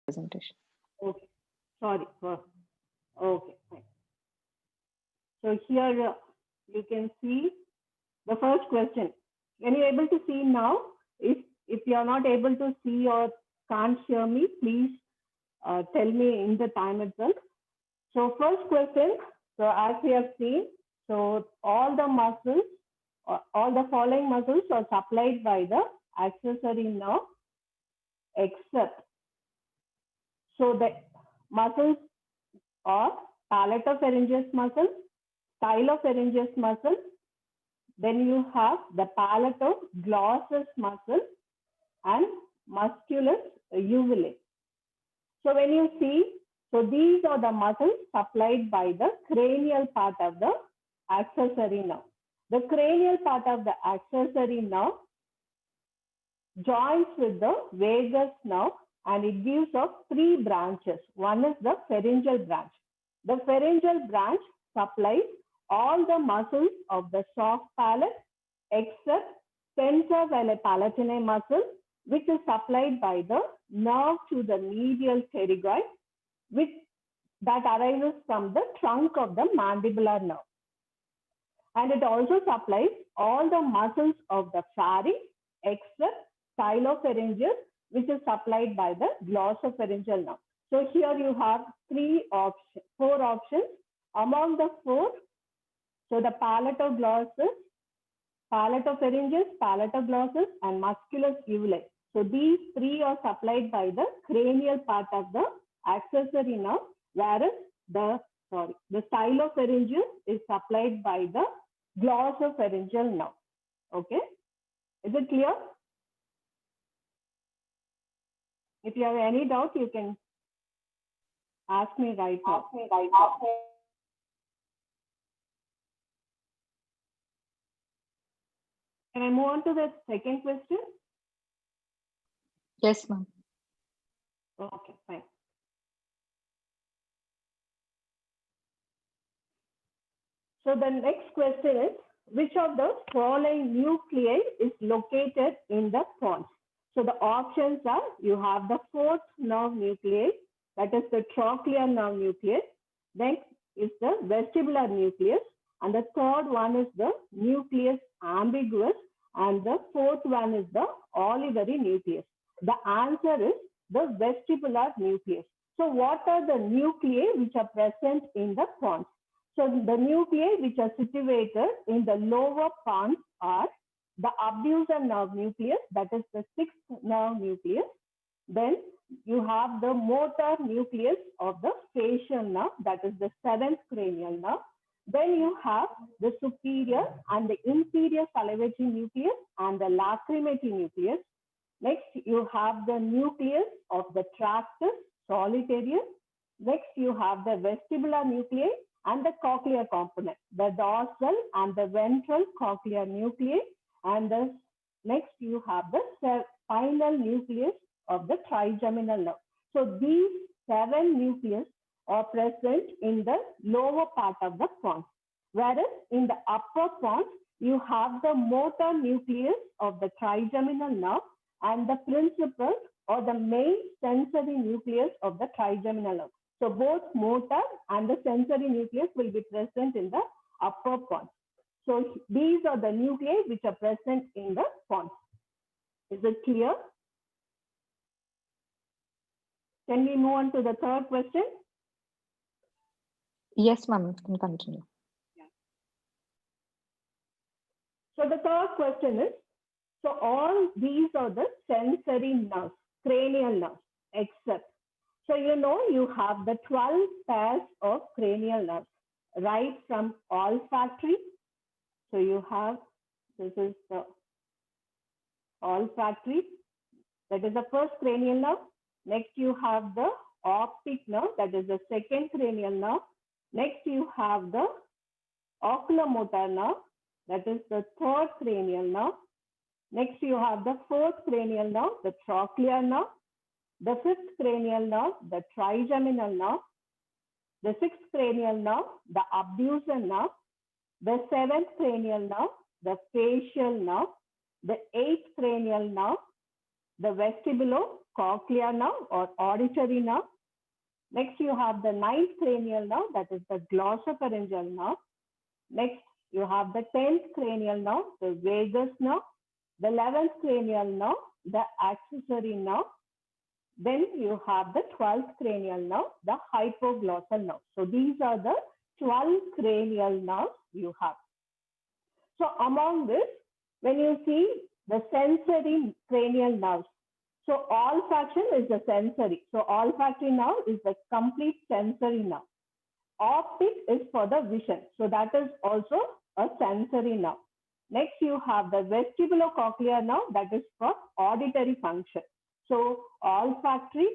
presentation. Okay, sorry. Okay, fine. So here you can see the first question. Can you able to see now? If you are not able to see or can't hear me, please tell me in the time itself. So first question. So as we have seen, so all the muscles, all the following muscles are supplied by the accessory nerve, except so the muscles are palatopharyngeus muscle, stylopharyngeus muscle. Then you have the palatoglossus muscle and musculus uvulae. So when you see, so these are the muscles supplied by the cranial part of the accessory nerve. The cranial part of the accessory nerve joins with the vagus nerve and it gives off three branches. One is the pharyngeal branch. The pharyngeal branch supplies all the muscles of the soft palate except tensor palatine muscle, which is supplied by the nerve to the medial pterygoid, which that arises from the trunk of the mandibular nerve. And it also supplies all the muscles of the pharynx except stylopharyngeus, which is supplied by the glossopharyngeal nerve. So here you have four options. Among the four, so the palatoglossus, palatopharyngeus, palatoglossus, and musculus uvulae. So these three are supplied by the cranial part of the accessory nerve, whereas the stylopharyngeus is supplied by the glossopharyngeal nerve. Okay, is it clear? If you have any doubt, you can ask me right now. Can I move on to the second question? Yes, ma'am. Okay, fine. So the next question is, which of the following nuclei is located in the pons? So the options are, you have the fourth nerve nucleus, that is the trochlear nerve nucleus. Next is the vestibular nucleus. And the third one is the nucleus ambiguus. And the fourth one is the olivary nucleus. The answer is the vestibular nucleus. So what are the nuclei which are present in the pons? So the nuclei which are situated in the lower pons are the abducer nerve nucleus, that is the sixth nerve nucleus. Then you have the motor nucleus of the facial nerve, that is the seventh cranial nerve. Then you have the superior and the inferior salivatory nucleus and the lacrimative nucleus. Next, you have the nucleus of the tractus solitarius. Next, you have the vestibular nuclei and the cochlear component, the dorsal and the ventral cochlear nuclei. And the next, you have the spinal nucleus of the trigeminal nerve. So these seven nucleus are present in the lower part of the pons. Whereas in the upper pons, you have the motor nucleus of the trigeminal nerve and the principal or the main sensory nucleus of the trigeminal nerve. So both motor and the sensory nucleus will be present in the upper pons. So these are the nuclei which are present in the pons. Is it clear? Can we move on to the third question? Yes, ma'am. Can continue. So the third question is, so all these are the sensory nerves, cranial nerves, except, so you know you have the 12 pairs of cranial nerves, right from olfactory. So you have, this is the olfactory, that is the first cranial nerve. Next you have the optic nerve, that is the second cranial nerve. Next you have the oculomotor nerve, that is the third cranial nerve. Next you have the fourth cranial nerve, the trochlear nerve. The fifth cranial nerve, the trigeminal nerve. The sixth cranial nerve, the abducer nerve. The seventh cranial nerve, the facial nerve. The eighth cranial nerve, the vestibulocochlear nerve or auditory nerve. Next, you have the ninth cranial nerve, that is the glossopharyngeal nerve. Next, you have the 10th cranial nerve, the vagus nerve. The 11th cranial nerve, the accessory nerve. Then you have the 12th cranial nerve, the hypoglossal nerve. So these are the 12 cranial nerves you have. So among this, when you see the sensory cranial nerves, so olfaction is the sensory. So olfactory nerve is the complete sensory nerve. Optic is for the vision. So that is also a sensory nerve. Next, you have the vestibulocochlear nerve, that is for auditory function. So olfactory,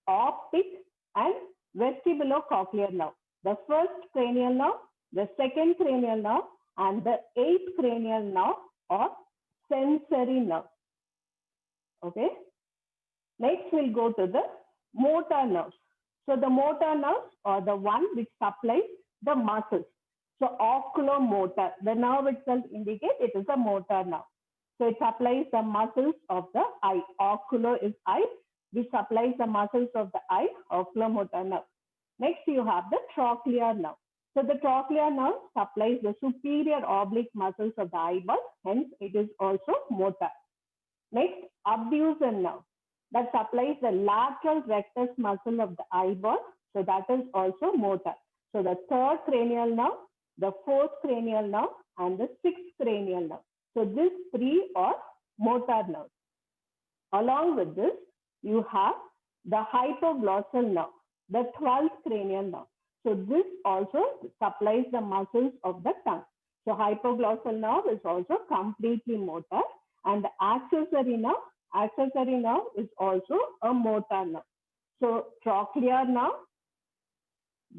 optic, and vestibulocochlear nerve. The first cranial nerve, the second cranial nerve, and the 8th cranial nerve or sensory nerve. Okay. Next, we'll go to the motor nerves. So the motor nerves are the one which supplies the muscles. So oculomotor, the nerve itself indicates it is a motor nerve. So it supplies the muscles of the eye. Oculo is eye, which supplies the muscles of the eye, oculomotor nerve. Next, you have the trochlear nerve. So the trochlear nerve supplies the superior oblique muscles of the eyeball, hence it is also motor. Next, abducer nerve, that supplies the lateral rectus muscle of the eyeball, so that is also motor. So the third cranial nerve, the fourth cranial nerve, and the sixth cranial nerve. So these three are motor nerves. Along with this, you have the hypoglossal nerve, the 12th cranial nerve. So this also supplies the muscles of the tongue. So hypoglossal nerve is also completely motor, and the accessory nerve is also a motor nerve. So trochlear nerve,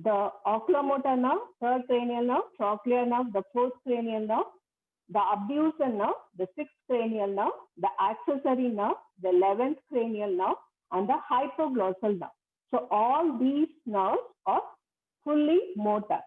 the oculomotor nerve, third cranial nerve, trochlear nerve, the fourth cranial nerve, the abducer nerve, the sixth cranial nerve, the accessory nerve, the 11th cranial nerve, and the hypoglossal nerve. So all these nerves are fully motor.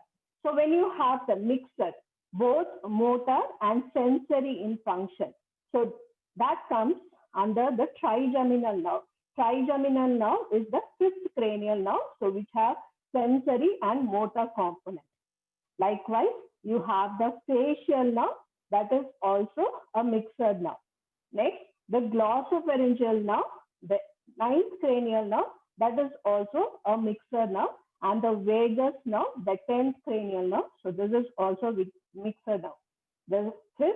So when you have the mixture, both motor and sensory in function, so that comes under the trigeminal nerve. Trigeminal nerve is the fifth cranial nerve, so which have sensory and motor component. Likewise, you have the facial nerve, that is also a mixer nerve. Next, the glossopharyngeal nerve, the 9th cranial nerve, that is also a mixer nerve, and the vagus nerve, the 10th cranial nerve. So this is also mixer nerve. The 5th,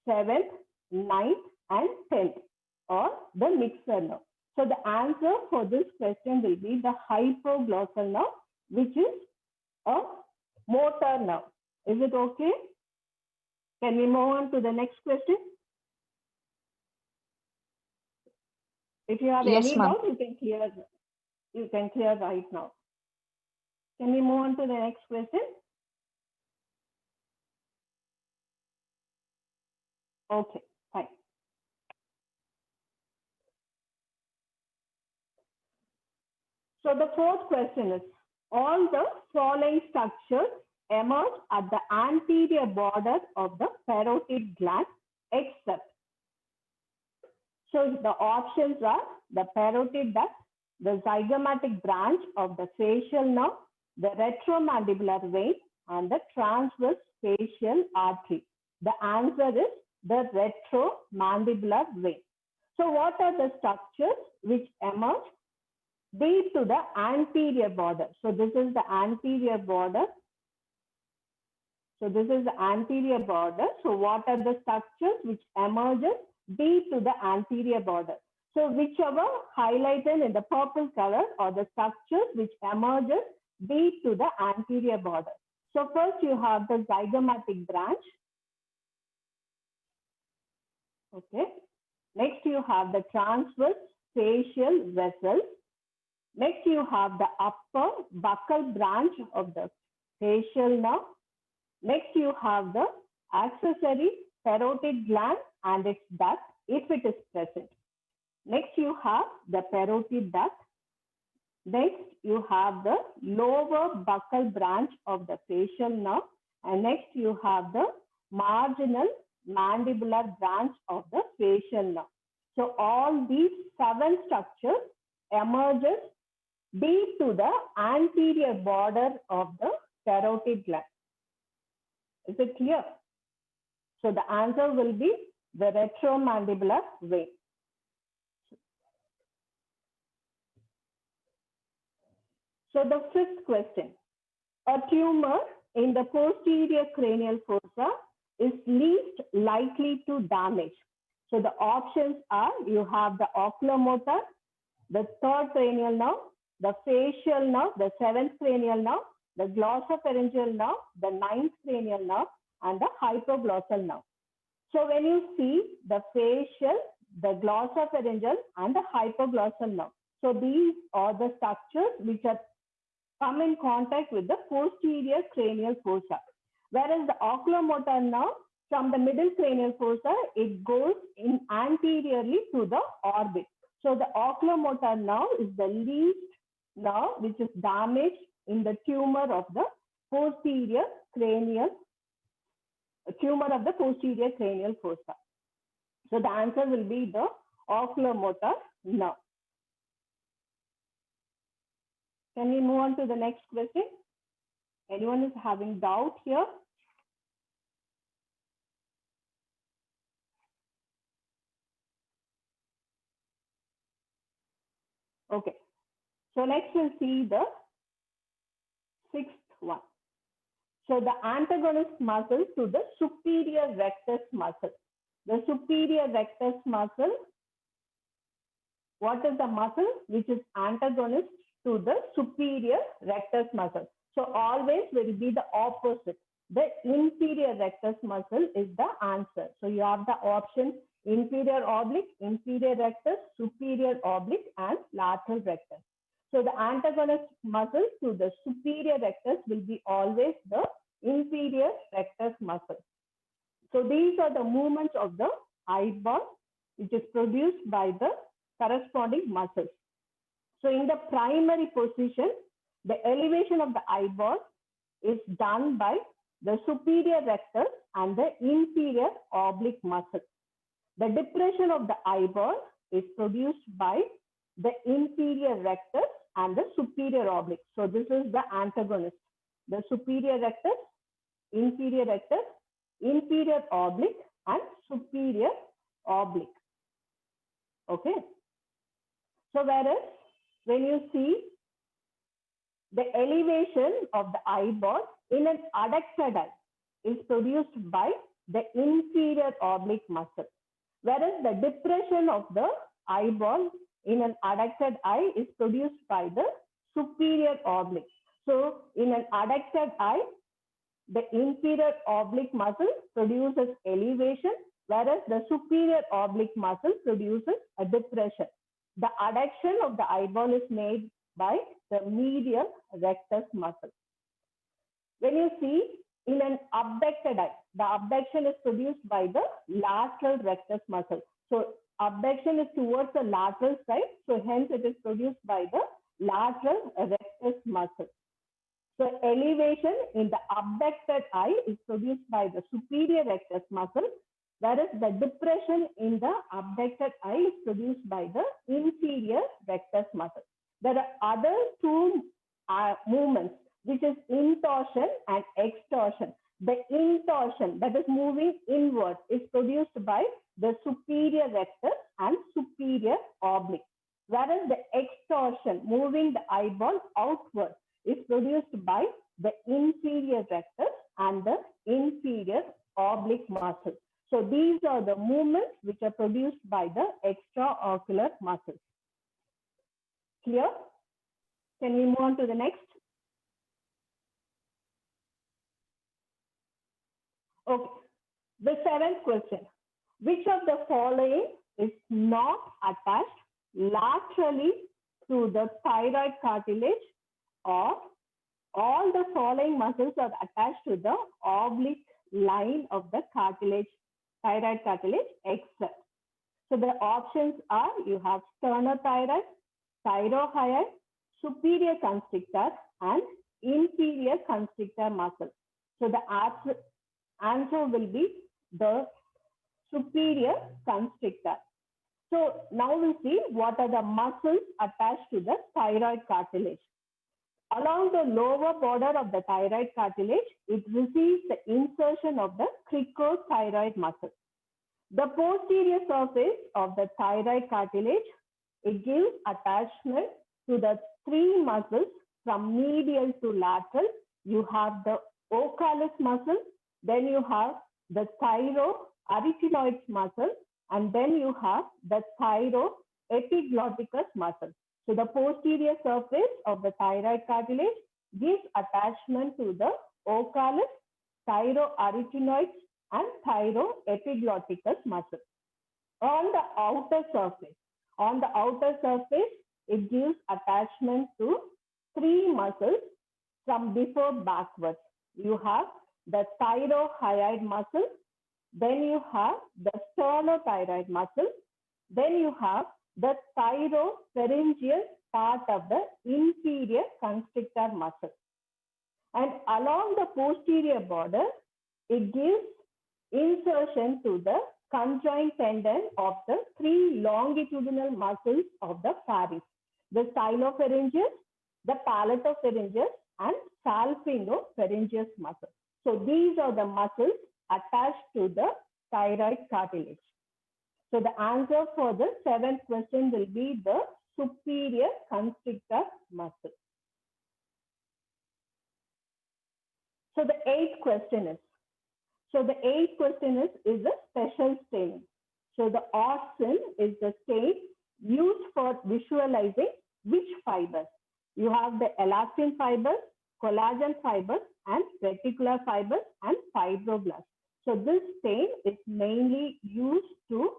7th, 9th, and 10th are the mixer nerve. So the answer for this question will be the hypoglossal nerve, which is a motor nerve. Is it okay? Can we move on to the next question? If you have any doubt, you can clear right now. Can we move on to the next question? Okay, fine. So the fourth question is, all the following structures emerge at the anterior border of the parotid gland except. So the options are the parotid duct, the zygomatic branch of the facial nerve, the retromandibular vein, and the transverse facial artery. The answer is the retromandibular vein. So what are the structures which emerge deep to the anterior border? So this is the anterior border. So this is the anterior border. So what are the structures which emerges deep to the anterior border? So whichever highlighted in the purple color are the structures which emerges deep to the anterior border. So first you have the zygomatic branch. Okay. Next you have the transverse facial vessels. Next you have the upper buccal branch of the facial nerve. Next you have the accessory parotid gland and its duct if it is present. Next you have the parotid duct. Next you have the lower buccal branch of the facial nerve. And next you have the marginal mandibular branch of the facial nerve. So all these 7 structures emerges deep to the anterior border of the carotid gland. Is it clear? So the answer will be the retromandibular vein. So the 5th question, a tumor in the posterior cranial fossa is least likely to damage. So the options are, you have the oculomotor, the 3rd cranial nerve, the facial nerve, the 7th cranial nerve, the glossopharyngeal nerve, the 9th cranial nerve, and the hypoglossal nerve. So when you see the facial, the glossopharyngeal, and the hypoglossal nerve, so these are the structures which are come in contact with the posterior cranial fossa. Whereas the oculomotor nerve from the middle cranial fossa, it goes in anteriorly to the orbit. So the oculomotor nerve is the least nerve which is damaged in the tumor of the posterior cranial fossa. So the answer will be the oculomotor nerve. Can we move on to the next question? Anyone is having doubt here? Okay. So next we'll see the 6th one. So the antagonist muscle to the superior rectus muscle. The superior rectus muscle, what is the muscle which is antagonist to the superior rectus muscle? So always will be the opposite. The inferior rectus muscle is the answer. So you have the option inferior oblique, inferior rectus, superior oblique, and lateral rectus. So the antagonist muscle to the superior rectus will be always the inferior rectus muscle. So these are the movements of the eyeball which is produced by the corresponding muscles. So in the primary position, the elevation of the eyeball is done by the superior rectus and the inferior oblique muscle. The depression of the eyeball is produced by the inferior rectus and the superior oblique. So this is the antagonist. The superior rectus, inferior oblique, and superior oblique. Okay. So whereas when you see the elevation of the eyeball in an adducted eye is produced by the inferior oblique muscle, whereas the depression of the eyeball in an adducted eye is produced by the superior oblique. So in an adducted eye, the inferior oblique muscle produces elevation, whereas the superior oblique muscle produces a depression. The adduction of the eyeball is made by the medial rectus muscle. When you see in an abducted eye, the abduction is produced by the lateral rectus muscle. So abduction is towards the lateral side, so hence it is produced by the lateral rectus muscle. So elevation in the abducted eye is produced by the superior rectus muscle, whereas the depression in the abducted eye is produced by the inferior rectus muscle. There are other two movements, which is intorsion and extorsion. The intorsion, that is moving inward, is produced by the superior rectus and superior oblique, whereas the extorsion, moving the eyeball outward, is produced by the inferior rectus and the inferior oblique muscle. So these are the movements which are produced by the extraocular muscles. Clear? Can we move on to the next? Okay. The 7th question. Which of the following is not attached laterally to the thyroid cartilage, or all the following muscles are attached to the oblique line of the cartilage, thyroid cartilage, except? So the options are, you have sternothyroid, thyrohyoid, superior constrictor, and inferior constrictor muscle. So the answer will be the superior constrictor. So now we see what are the muscles attached to the thyroid cartilage. Along the lower border of the thyroid cartilage, it receives the insertion of the cricothyroid muscle. The posterior surface of the thyroid cartilage, it gives attachment to the three muscles from medial to lateral. You have the ocalis muscle, then you have the thyroarytenoid muscle, and then you have the thyroepiglotticus muscle. So the posterior surface of the thyroid cartilage gives attachment to the ocalis, thyroarytenoid, and thyroepiglotticus muscle. On the outer surface, it gives attachment to three muscles from before backwards. You have the thyrohyoid muscle, then you have the sternothyroid muscle, then you have the thyropharyngeal part of the inferior constrictor muscle. And along the posterior border, it gives insertion to the conjoint tendon of the three longitudinal muscles of the pharynx, the stylopharyngeus, the palatopharyngeus, and salpinopharyngeus muscle. So these are the muscles attached to the thyroid cartilage. So the answer for the seventh question will be the superior constrictor muscle. So the eighth question is a special stain. So the Austin is the stain used for visualizing which fibers? You have the elastin fibers, collagen fibers, and reticular fibers, and fibroblasts. So this stain is mainly used to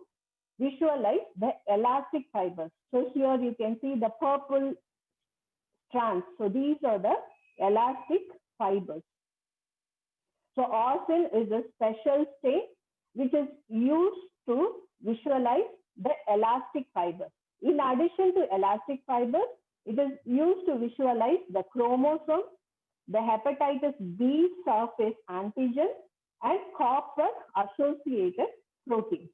visualize the elastic fibers. So here you can see the purple strands. So these are the elastic fibers. So Austin is a special stain which is used to visualize the elastic fibers. In addition to elastic fibers, it is used to visualize the chromosome, the hepatitis B surface antigen, and copper associated proteins.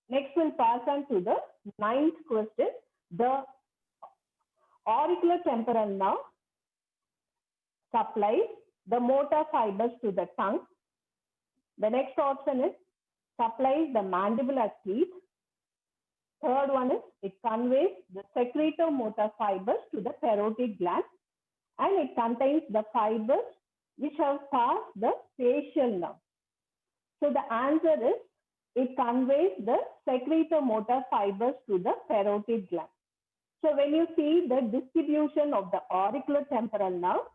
Next, we'll pass on to the ninth question. The auriculotemporal nerve supplies the motor fibers to the tongue. The next option is supplies the mandibular teeth. Third one is it conveys the secretomotor fibers to the parotid gland, and it contains the fibers which have passed the facial nerve. So the answer is it conveys the secretomotor fibers to the parotid gland. So when you see the distribution of the auriculotemporal nerve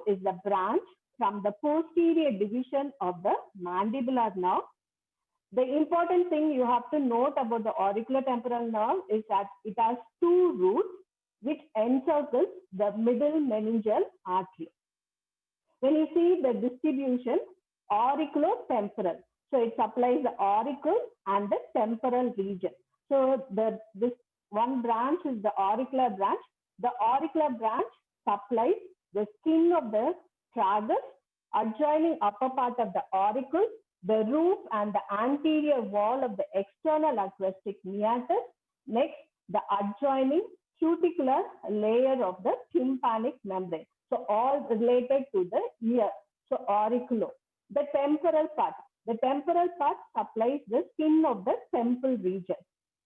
is the branch from the posterior division of the mandibular nerve. The important thing you have to note about the auriculotemporal nerve is that it has two roots which encircles the middle meningeal artery. When you see the distribution, auriculotemporal, so it supplies the auricle and the temporal region. So this one branch is the auricular branch. The auricular branch supplies the skin of the tragus, adjoining upper part of the auricle, the roof and the anterior wall of the external acoustic meatus. Next, the adjoining cuticular layer of the tympanic membrane. So all related to the ear. So auriculo. The temporal part supplies the skin of the temple region.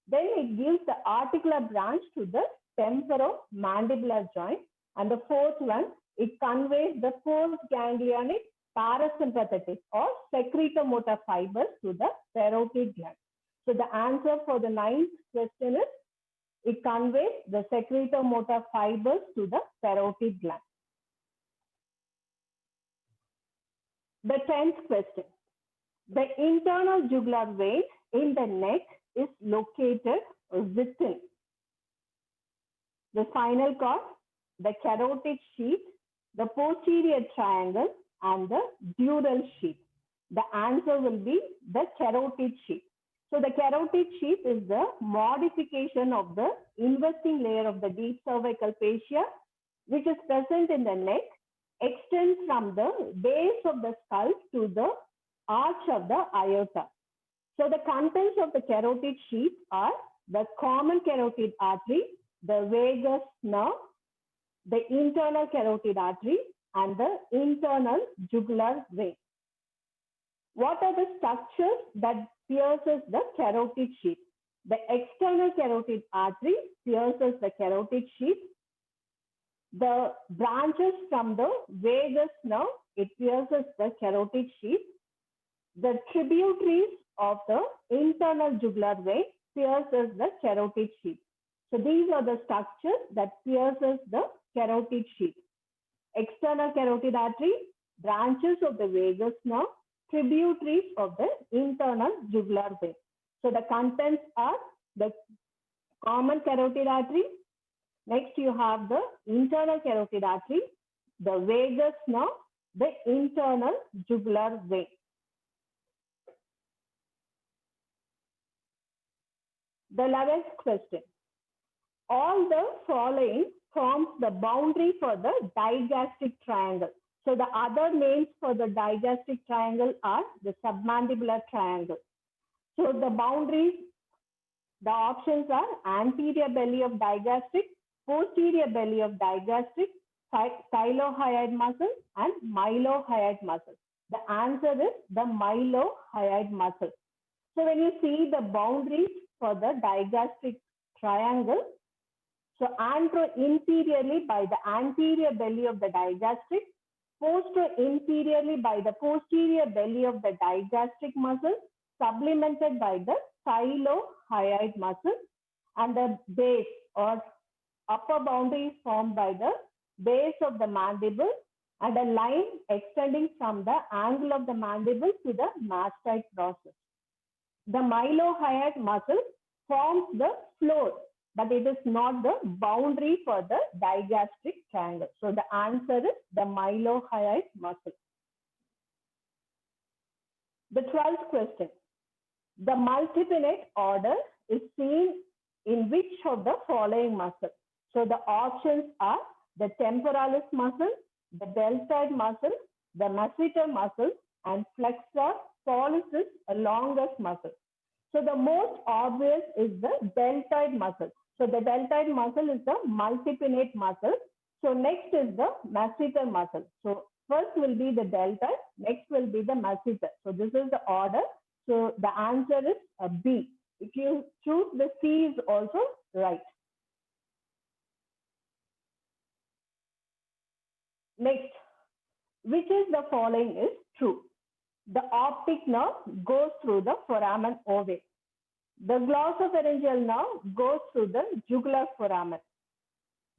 Then it gives the articular branch to the temporomandibular joint. And the fourth one, it conveys the postganglionic parasympathetic or secretomotor fibers to the parotid gland. So the answer for the ninth question is it conveys the secretomotor fibers to the parotid gland. The 10th question. The internal jugular vein in the neck is located within the spinal cord, the carotid sheath, the posterior triangle, and the dural sheath. The answer will be the carotid sheath. So the carotid sheath is the modification of the investing layer of the deep cervical fascia, which is present in the neck, extends from the base of the skull to the arch of the aorta. So the contents of the carotid sheath are the common carotid artery, the vagus nerve, the internal carotid artery, and the internal jugular vein. What are the structures that pierces the carotid sheath? The external carotid artery pierces the carotid sheath. The branches from the vagus nerve, it pierces the carotid sheath. The tributaries of the internal jugular vein pierces the carotid sheath. So these are the structures that pierces the carotid sheath. External carotid artery, branches of the vagus nerve, tributaries of the internal jugular vein. So the contents are the common carotid artery. Next you have the internal carotid artery, the vagus nerve, the internal jugular vein. The 11th question. All the following forms the boundary for the digastric triangle. So the other names for the digastric triangle are the submandibular triangle. So the boundaries, the options are anterior belly of digastric, posterior belly of digastric, stylohyoid muscle, and mylohyoid muscle. The answer is the mylohyoid muscle. So when you see the boundaries for the digastric triangle, so antero-inferiorly by the anterior belly of the digastric, postero-inferiorly by the posterior belly of the digastric muscle, supplemented by the stylohyoid muscle, and the base or upper boundary is formed by the base of the mandible and a line extending from the angle of the mandible to the mastoid process. The mylohyoid muscle forms the floor, but it is not the boundary for the digastric triangle. So the answer is the mylohyoid muscle. The 12th question. The multipinate order is seen in which of the following muscles? So the options are the temporalis muscle, the deltoid muscle, the masseter muscle, and flexor pollicis longus muscle. So the most obvious is the deltoid muscle. So the deltoid muscle is the multipinate muscle. So next is the masseter muscle. So first will be the deltoid, next will be the masseter. So this is the order. So the answer is B. If you choose the C is also right. Next, which is the following is true? The optic nerve goes through the foramen ovale. The glossopharyngeal nerve goes through the jugular foramen.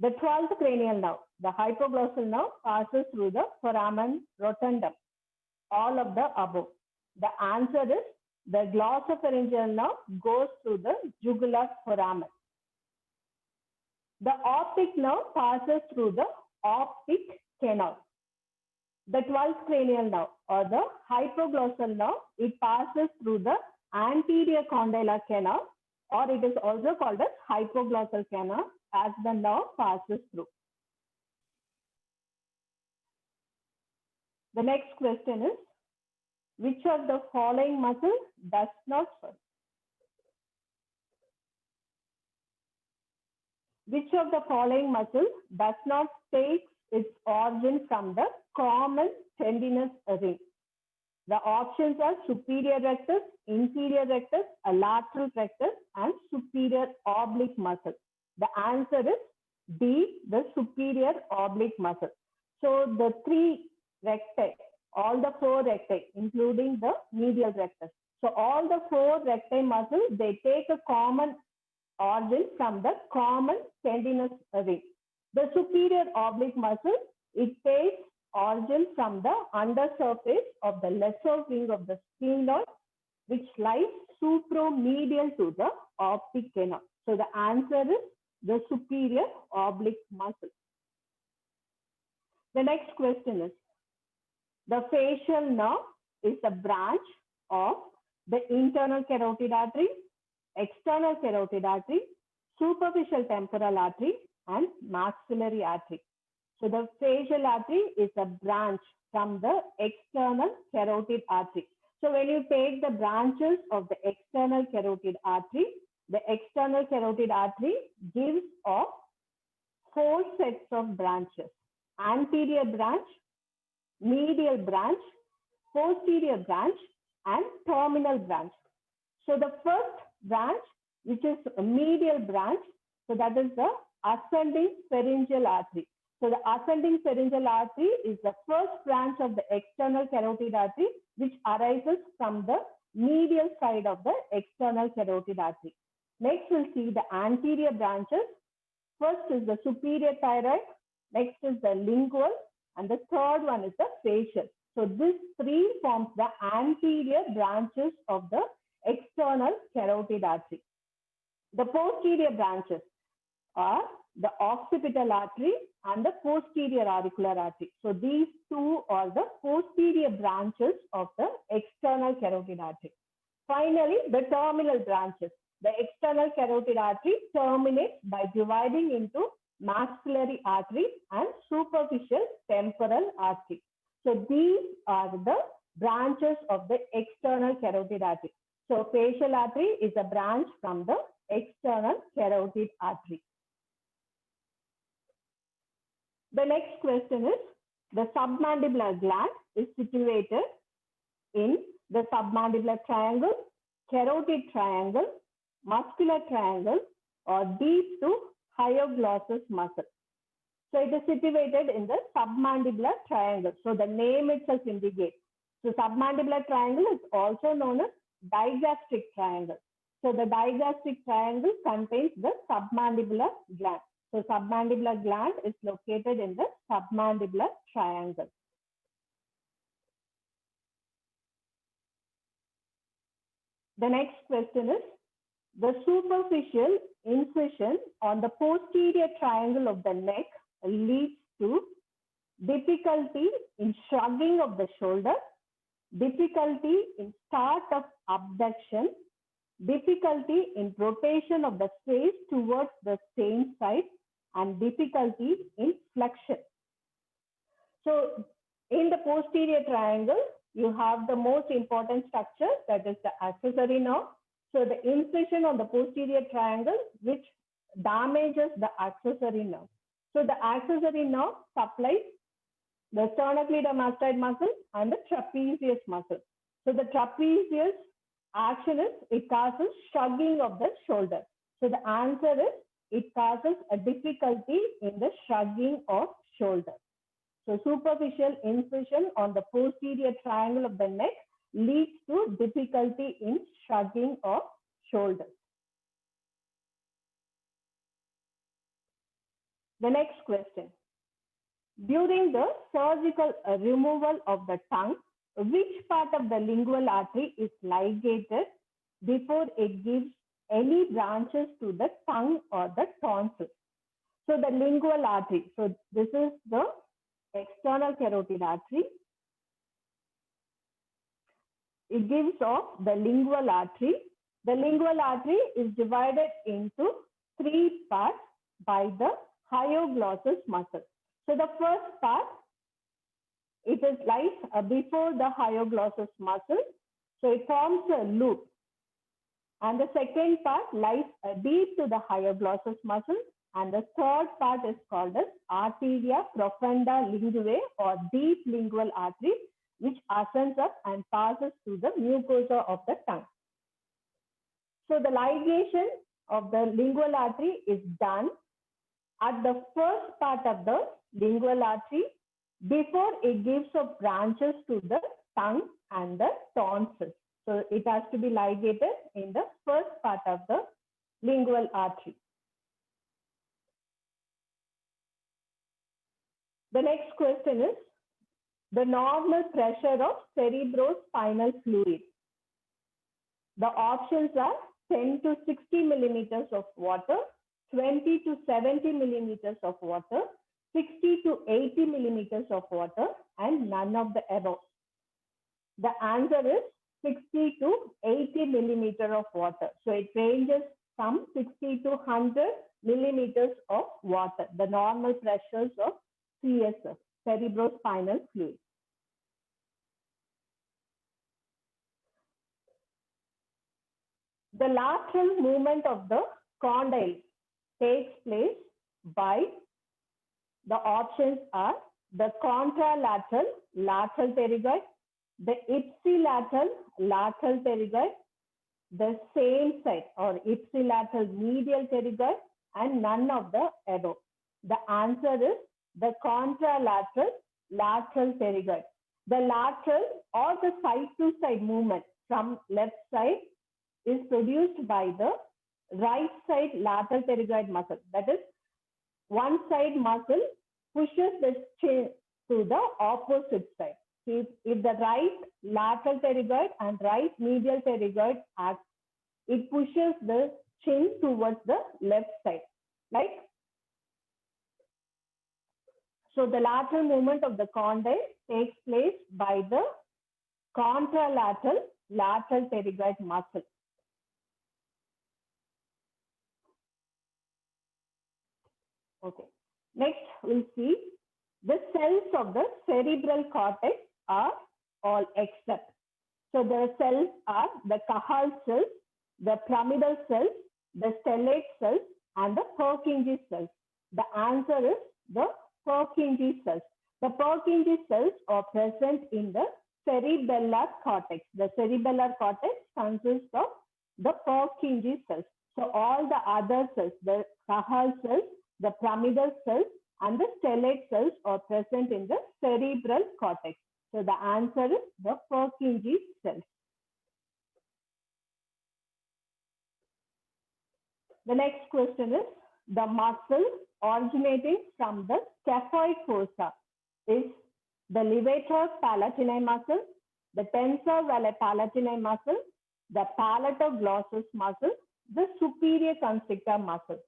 The 12th cranial nerve, the hypoglossal nerve, passes through the foramen rotundum. All of the above. The answer is the glossopharyngeal nerve goes through the jugular foramen. The optic nerve passes through the optic canal. The 12th cranial nerve or the hypoglossal nerve, it passes through the anterior condylar canal, or it is also called as hypoglossal canal as the nerve passes through. The next question is, which of the following muscles does not serve? Which of the following muscles does not take its origin from the common tendinous ring? The options are superior rectus, inferior rectus, a lateral rectus, and superior oblique muscle. The answer is D, the superior oblique muscle. So the 3 recti, all the 4 recti, including the medial rectus. So all the 4 recti muscles, they take a common origin from the common tendinous ring. The superior oblique muscle, it takes origin from the undersurface of the lesser wing of the sphenoid, which lies supromedial to the optic canal. So the answer is the superior oblique muscle. The next question is, the facial nerve is a branch of the internal carotid artery, external carotid artery, superficial temporal artery, and maxillary artery. So the facial artery is a branch from the external carotid artery. So when you take the branches of the external carotid artery, the external carotid artery gives off four sets of branches: anterior branch, medial branch, posterior branch, and terminal branch. So the first branch, which is a medial branch, so that is the ascending pharyngeal artery. So the ascending pharyngeal artery is the first branch of the external carotid artery, which arises from the medial side of the external carotid artery. Next, we'll see the anterior branches. First is the superior thyroid, next is the lingual, and the third one is the facial. So these three forms the anterior branches of the external carotid artery. The posterior branches are the occipital artery and the posterior auricular artery. So these two are the posterior branches of the external carotid artery. Finally, the terminal branches. The external carotid artery terminates by dividing into maxillary artery and superficial temporal artery. So these are the branches of the external carotid artery. So facial artery is a branch from the external carotid artery. The next question is, the submandibular gland is situated in the submandibular triangle, carotid triangle, muscular triangle, or deep to hyoglossus muscle. So it is situated in the submandibular triangle. So the name itself indicates. So submandibular triangle is also known as digastric triangle. So the digastric triangle contains the submandibular gland. So submandibular gland is located in the submandibular triangle. The next question is, the superficial incision on the posterior triangle of the neck leads to difficulty in shrugging of the shoulder, difficulty in start of abduction, difficulty in rotation of the face towards the same side, and difficulty in flexion. So in the posterior triangle, you have the most important structure, that is the accessory nerve. So the incision on the posterior triangle, which damages the accessory nerve. So the accessory nerve supplies the sternocleidomastoid muscle and the trapezius muscle. So the trapezius action is, it causes shrugging of the shoulder. So the answer is, it causes a difficulty in the shrugging of shoulder. So superficial incision on the posterior triangle of the neck leads to difficulty in shrugging of shoulders. The next question. During the surgical removal of the tongue, which part of the lingual artery is ligated before it gives any branches to the tongue or the tonsils? So the lingual artery, so this is the external carotid artery. It gives off the lingual artery. The lingual artery is divided into three parts by the hyoglossus muscle. So the first part, it is lies before the hyoglossus muscle. So it forms a loop. And the second part lies deep to the hyoglossus muscle. And the third part is called as arteria profunda linguae, or deep lingual artery, which ascends up and passes through the mucosa of the tongue. So the ligation of the lingual artery is done at the first part of the lingual artery before it gives up branches to the tongue and the tonsils. So it has to be ligated in the first part of the lingual artery. The next question is the normal pressure of cerebrospinal fluid. The options are 10 to 60 millimeters of water, 20 to 70 millimeters of water, 60 to 80 millimeters of water, and none of the above. The answer is 60 to 80 millimeters of water. So it ranges from 60 to 100 millimeters of water, the normal pressures of CSF, cerebrospinal fluid. The lateral movement of the condyle takes place by, the options are the contralateral lateral pterygoid, the ipsilateral lateral pterygoid, the same side or ipsilateral medial pterygoid, and none of the above. The answer is the contralateral lateral pterygoid. The lateral or the side to side movement from left side is produced by the right side lateral pterygoid muscle. That is, one side muscle pushes the chin to the opposite side. If the right lateral pterygoid and right medial pterygoid act, it pushes the chin towards the left side. Like, so the lateral movement of the condyle takes place by the contralateral lateral pterygoid muscle. Okay. Next, we'll see the cells of the cerebral cortex are all except. So the cells are the Cajal cells, the pyramidal cells, the stellate cells, and the Purkinje cells. The answer is the Purkinje cells. The Purkinje cells are present in the cerebellar cortex. The cerebellar cortex consists of the Purkinje cells. So all the other cells, the Cajal cells, the pyramidal cells, and the stellate cells are present in the cerebral cortex. So the answer is the Purkinje cells. The next question is, the muscle originating from the scaphoid fossa is the levator palatini muscle, the tensor veli palatini muscle, the palatoglossus muscle, the superior constrictor muscle.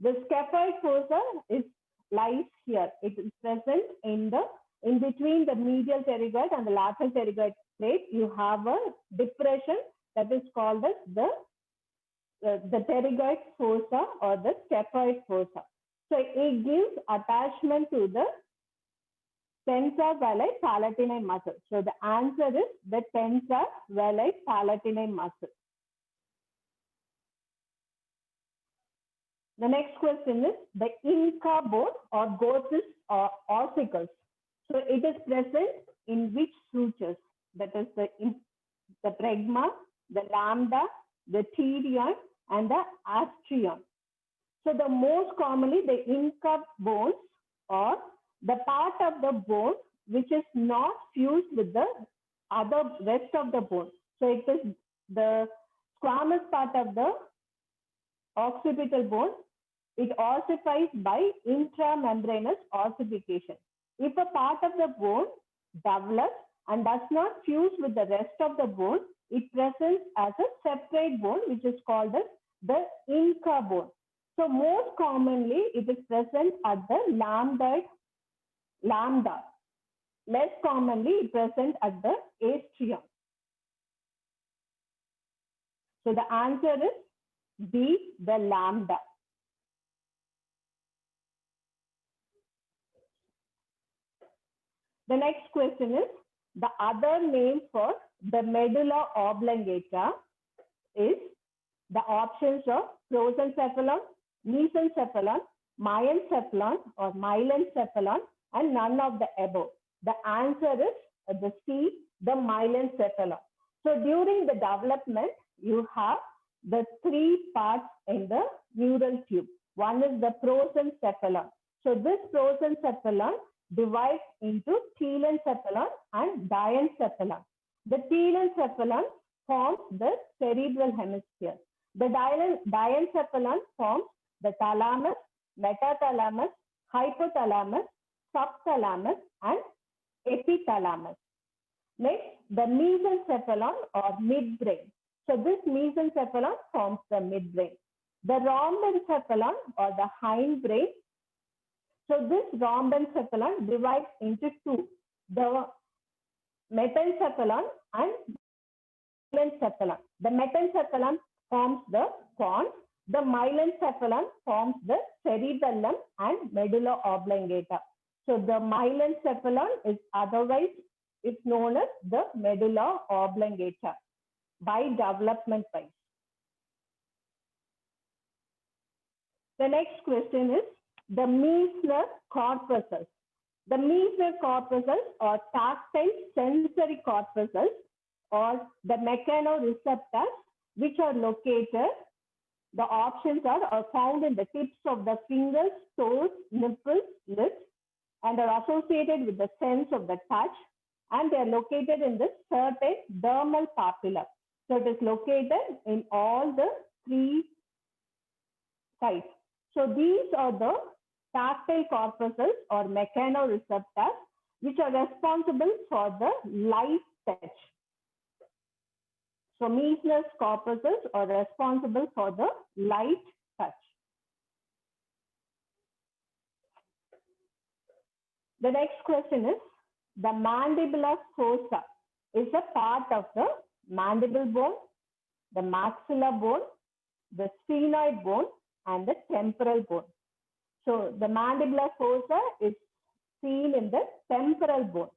The scaphoid fossa lies here. It is present in between the medial pterygoid and the lateral pterygoid plate. You have a depression that is called as the pterygoid fossa or the scaphoid fossa. So it gives attachment to the tensor veli palatini muscle. So the answer is the tensor veli palatini muscle. The next question is the Inca bone or glossus or ossicles. So it is present in which sutures? That is the bregma, the lambda, the pterion, and the astrium. So the most commonly the Inca bones or the part of the bone which is not fused with the other rest of the bone. So it is the squamous part of the occipital bone. It ossifies by intramembranous ossification. If a part of the bone develops and does not fuse with the rest of the bone, it presents as a separate bone, which is called as the Inca bone. So most commonly, it is present at the lambda. Less commonly, it is present at the atrium. So the answer is B, the lambda. The next question is, the other name for the medulla oblongata is, the options of prosencephalon, mesencephalon, myencephalon or myelencephalon, and none of the above. The answer is the C, the myelencephalon. So during the development, you have the three parts in the neural tube. One is the prosencephalon. So this prosencephalon divides into telencephalon and diencephalon. The telencephalon forms the cerebral hemisphere. The diencephalon forms the thalamus, metathalamus, hypothalamus, subthalamus, and epithalamus. Next, the mesencephalon or midbrain. So this mesencephalon forms the midbrain. The rhombencephalon or the hindbrain. So this rhombencephalon divides into two, the metencephalon and myelencephalon. The metencephalon forms the pons, the myelencephalon forms the cerebellum and medulla oblongata. So the myelencephalon is otherwise it's known as the medulla oblongata by development wise. The next question is the Meissner corpuscles. The Meissner corpuscles or tactile sensory corpuscles or the mechanoreceptors which are located, the options are found in the tips of the fingers, toes, nipples, lips, and are associated with the sense of the touch, and they are located in the certain dermal papilla. So it is located in all the three sites. So these are the tactile corpuscles or mechanoreceptors which are responsible for the light touch. So Meissner's corpuscles are responsible for the light touch. The next question is, the mandibular fossa is a part of the mandible bone, the maxilla bone, the sphenoid bone, and the temporal bone. So the mandibular fossa is seen in the temporal bone.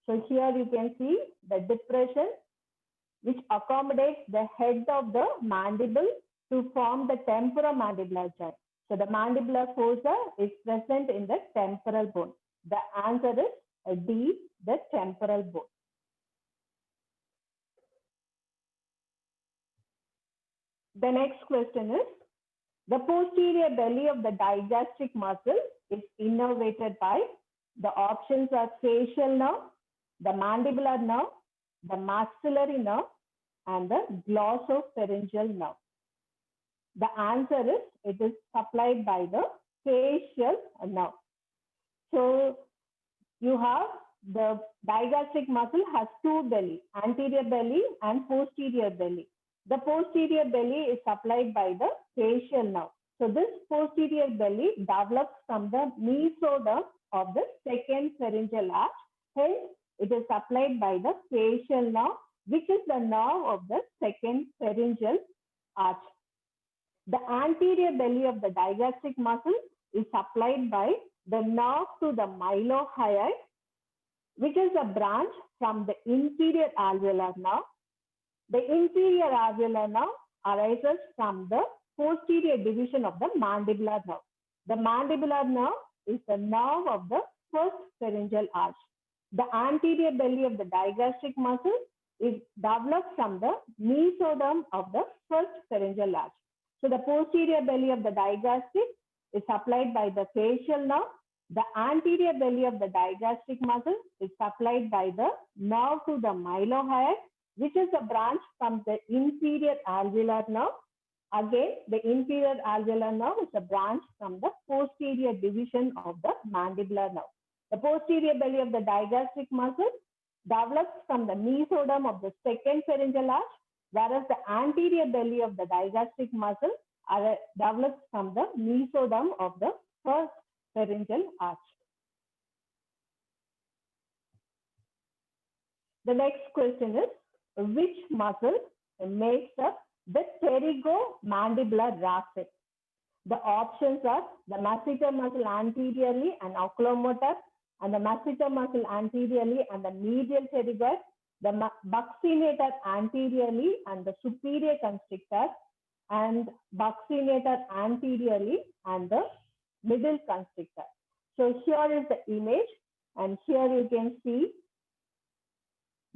So here you can see the depression which accommodates the head of the mandible to form the temporomandibular joint. So the mandibular fossa is present in the temporal bone. The answer is D, the temporal bone. The next question is, the posterior belly of the digastric muscle is innervated by, the options are facial nerve, the mandibular nerve, the maxillary nerve, and the glossopharyngeal nerve. The answer is, it is supplied by the facial nerve. So you have the digastric muscle has two belly, anterior belly and posterior belly. The posterior belly is supplied by the facial nerve. So this posterior belly develops from the mesoderm of the second pharyngeal arch. Hence, it is supplied by the facial nerve, which is the nerve of the second pharyngeal arch. The anterior belly of the digastric muscle is supplied by the nerve to the mylohyoid, which is a branch from the inferior alveolar nerve. The inferior alveolar nerve arises from the posterior division of the mandibular nerve. The mandibular nerve is the nerve of the first pharyngeal arch. The anterior belly of the digastric muscle is developed from the mesoderm of the first pharyngeal arch. So the posterior belly of the digastric is supplied by the facial nerve. The anterior belly of the digastric muscle is supplied by the nerve to the mylohyoid, which is a branch from the inferior alveolar nerve. Again, the inferior alveolar nerve is a branch from the posterior division of the mandibular nerve. The posterior belly of the digastric muscle develops from the mesoderm of the second pharyngeal arch, whereas the anterior belly of the digastric muscle develops from the mesoderm of the first pharyngeal arch. The next question is, which muscle makes up the pterygomandibular raphe? The options are the masseter muscle anteriorly and oculomotor, and the masseter muscle anteriorly and the medial pterygoid, the buccinator anteriorly and the superior constrictor, and buccinator anteriorly and the middle constrictor. So here is the image, and here you can see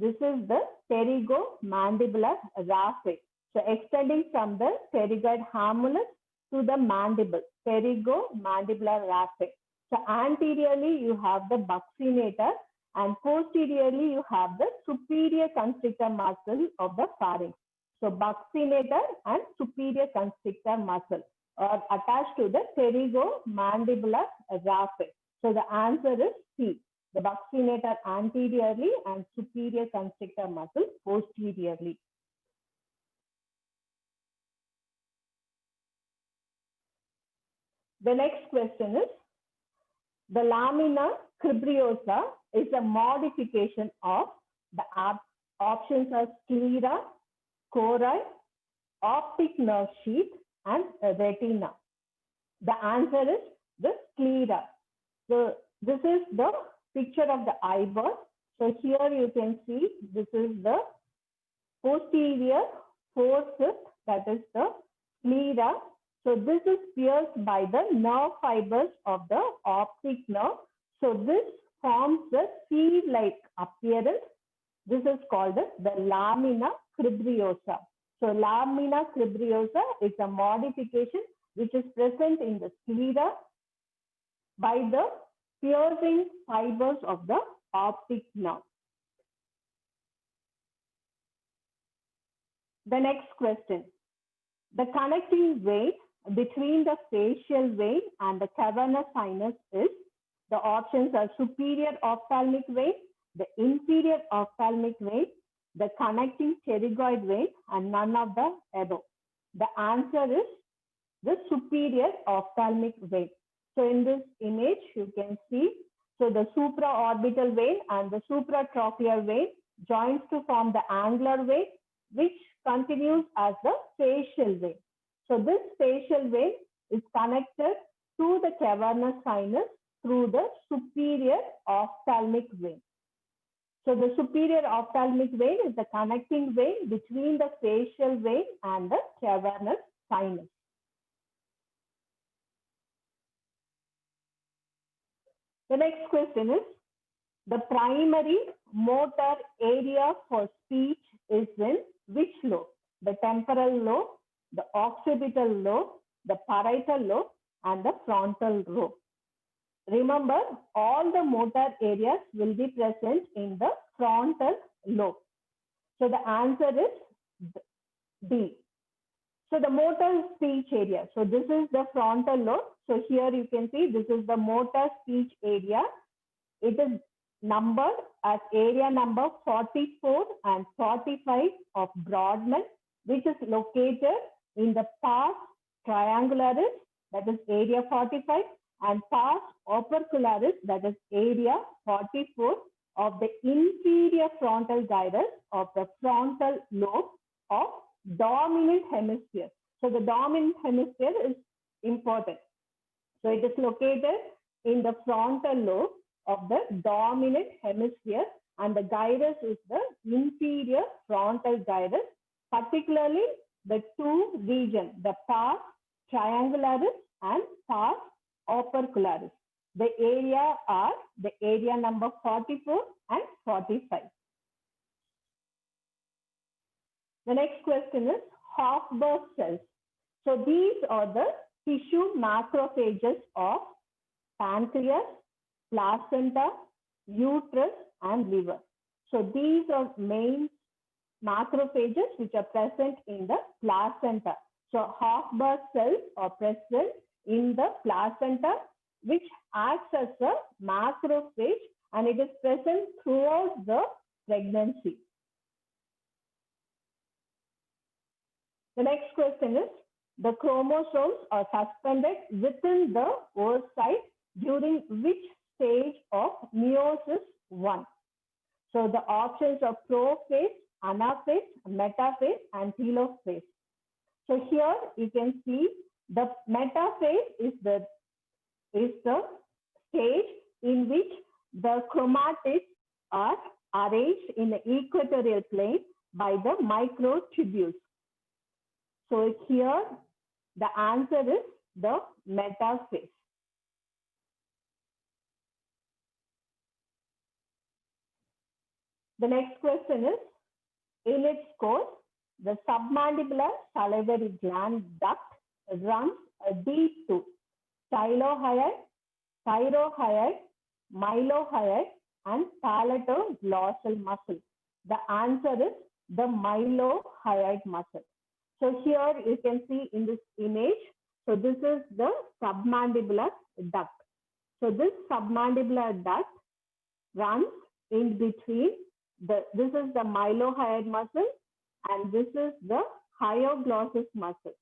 this is the pterygomandibular raphe. So extending from the pterygoid hamulus to the mandible, pterygomandibular raphe. So anteriorly you have the buccinator and posteriorly you have the superior constrictor muscle of the pharynx. So buccinator and superior constrictor muscle are attached to the pterygomandibular raphe. So the answer is C. The buccinator anteriorly and superior constrictor muscle posteriorly. The next question is, the lamina cribrosa is a modification of the options are sclera, choroid, optic nerve sheath, and retina. The answer is the sclera. So this is the picture of the eyeball. So here you can see this is the posterior 4/5, that is the sclera. So this is pierced by the nerve fibers of the optic nerve. So this forms the seed-like appearance. This is called the lamina cribriosa. So lamina cribriosa is a modification which is present in the sclera by the piercing fibers of the optic nerve. The next question. The connecting vein between the facial vein and the cavernous sinus is, the options are superior ophthalmic vein, the inferior ophthalmic vein, the connecting pterygoid vein, and none of the above. The answer is the superior ophthalmic vein. So in this image, you can see, so the supraorbital vein and the supratrochlear vein joins to form the angular vein, which continues as the facial vein. So this facial vein is connected to the cavernous sinus through the superior ophthalmic vein. So the superior ophthalmic vein is the connecting vein between the facial vein and the cavernous sinus. The next question is, the primary motor area for speech is in which lobe? The temporal lobe, the occipital lobe, the parietal lobe, and the frontal lobe. Remember, all the motor areas will be present in the frontal lobe. So the answer is D. So the motor speech area. So this is the frontal lobe. So here you can see this is the motor speech area. It is numbered as area number 44 and 45 of Brodmann, which is located in the pars triangularis, that is area 45, and pars opercularis, that is area 44 of the inferior frontal gyrus of the frontal lobe of dominant hemisphere. So the dominant hemisphere is important. So it is located in the frontal lobe of the dominant hemisphere, and the gyrus is the inferior frontal gyrus, particularly the two regions, the pars triangularis and pars opercularis. The area are the area number 44 and 45. The next question is Hoffberg cells. So these are the tissue macrophages of pancreas, placenta, uterus, and liver. So these are main macrophages which are present in the placenta. So Hoffberg cells are present in the placenta, which acts as a macrophage, and it is present throughout the pregnancy. The next question is, the chromosomes are suspended within the oocyte during which stage of meiosis 1? So the options are prophase, anaphase, metaphase, and telophase. So here you can see the metaphase is the stage in which the chromatids are arranged in the equatorial plane by the microtubules. So here the answer is the metaphase. The next question is, in its course, the submandibular salivary gland duct runs deep to stylohyoid, thyrohyoid, mylohyoid, and palatoglossal muscle. The answer is the mylohyoid muscle. So here you can see in this image, so this is the submandibular duct. So this submandibular duct runs in between this is the mylohyoid muscle, and this is the hyoglossus muscle.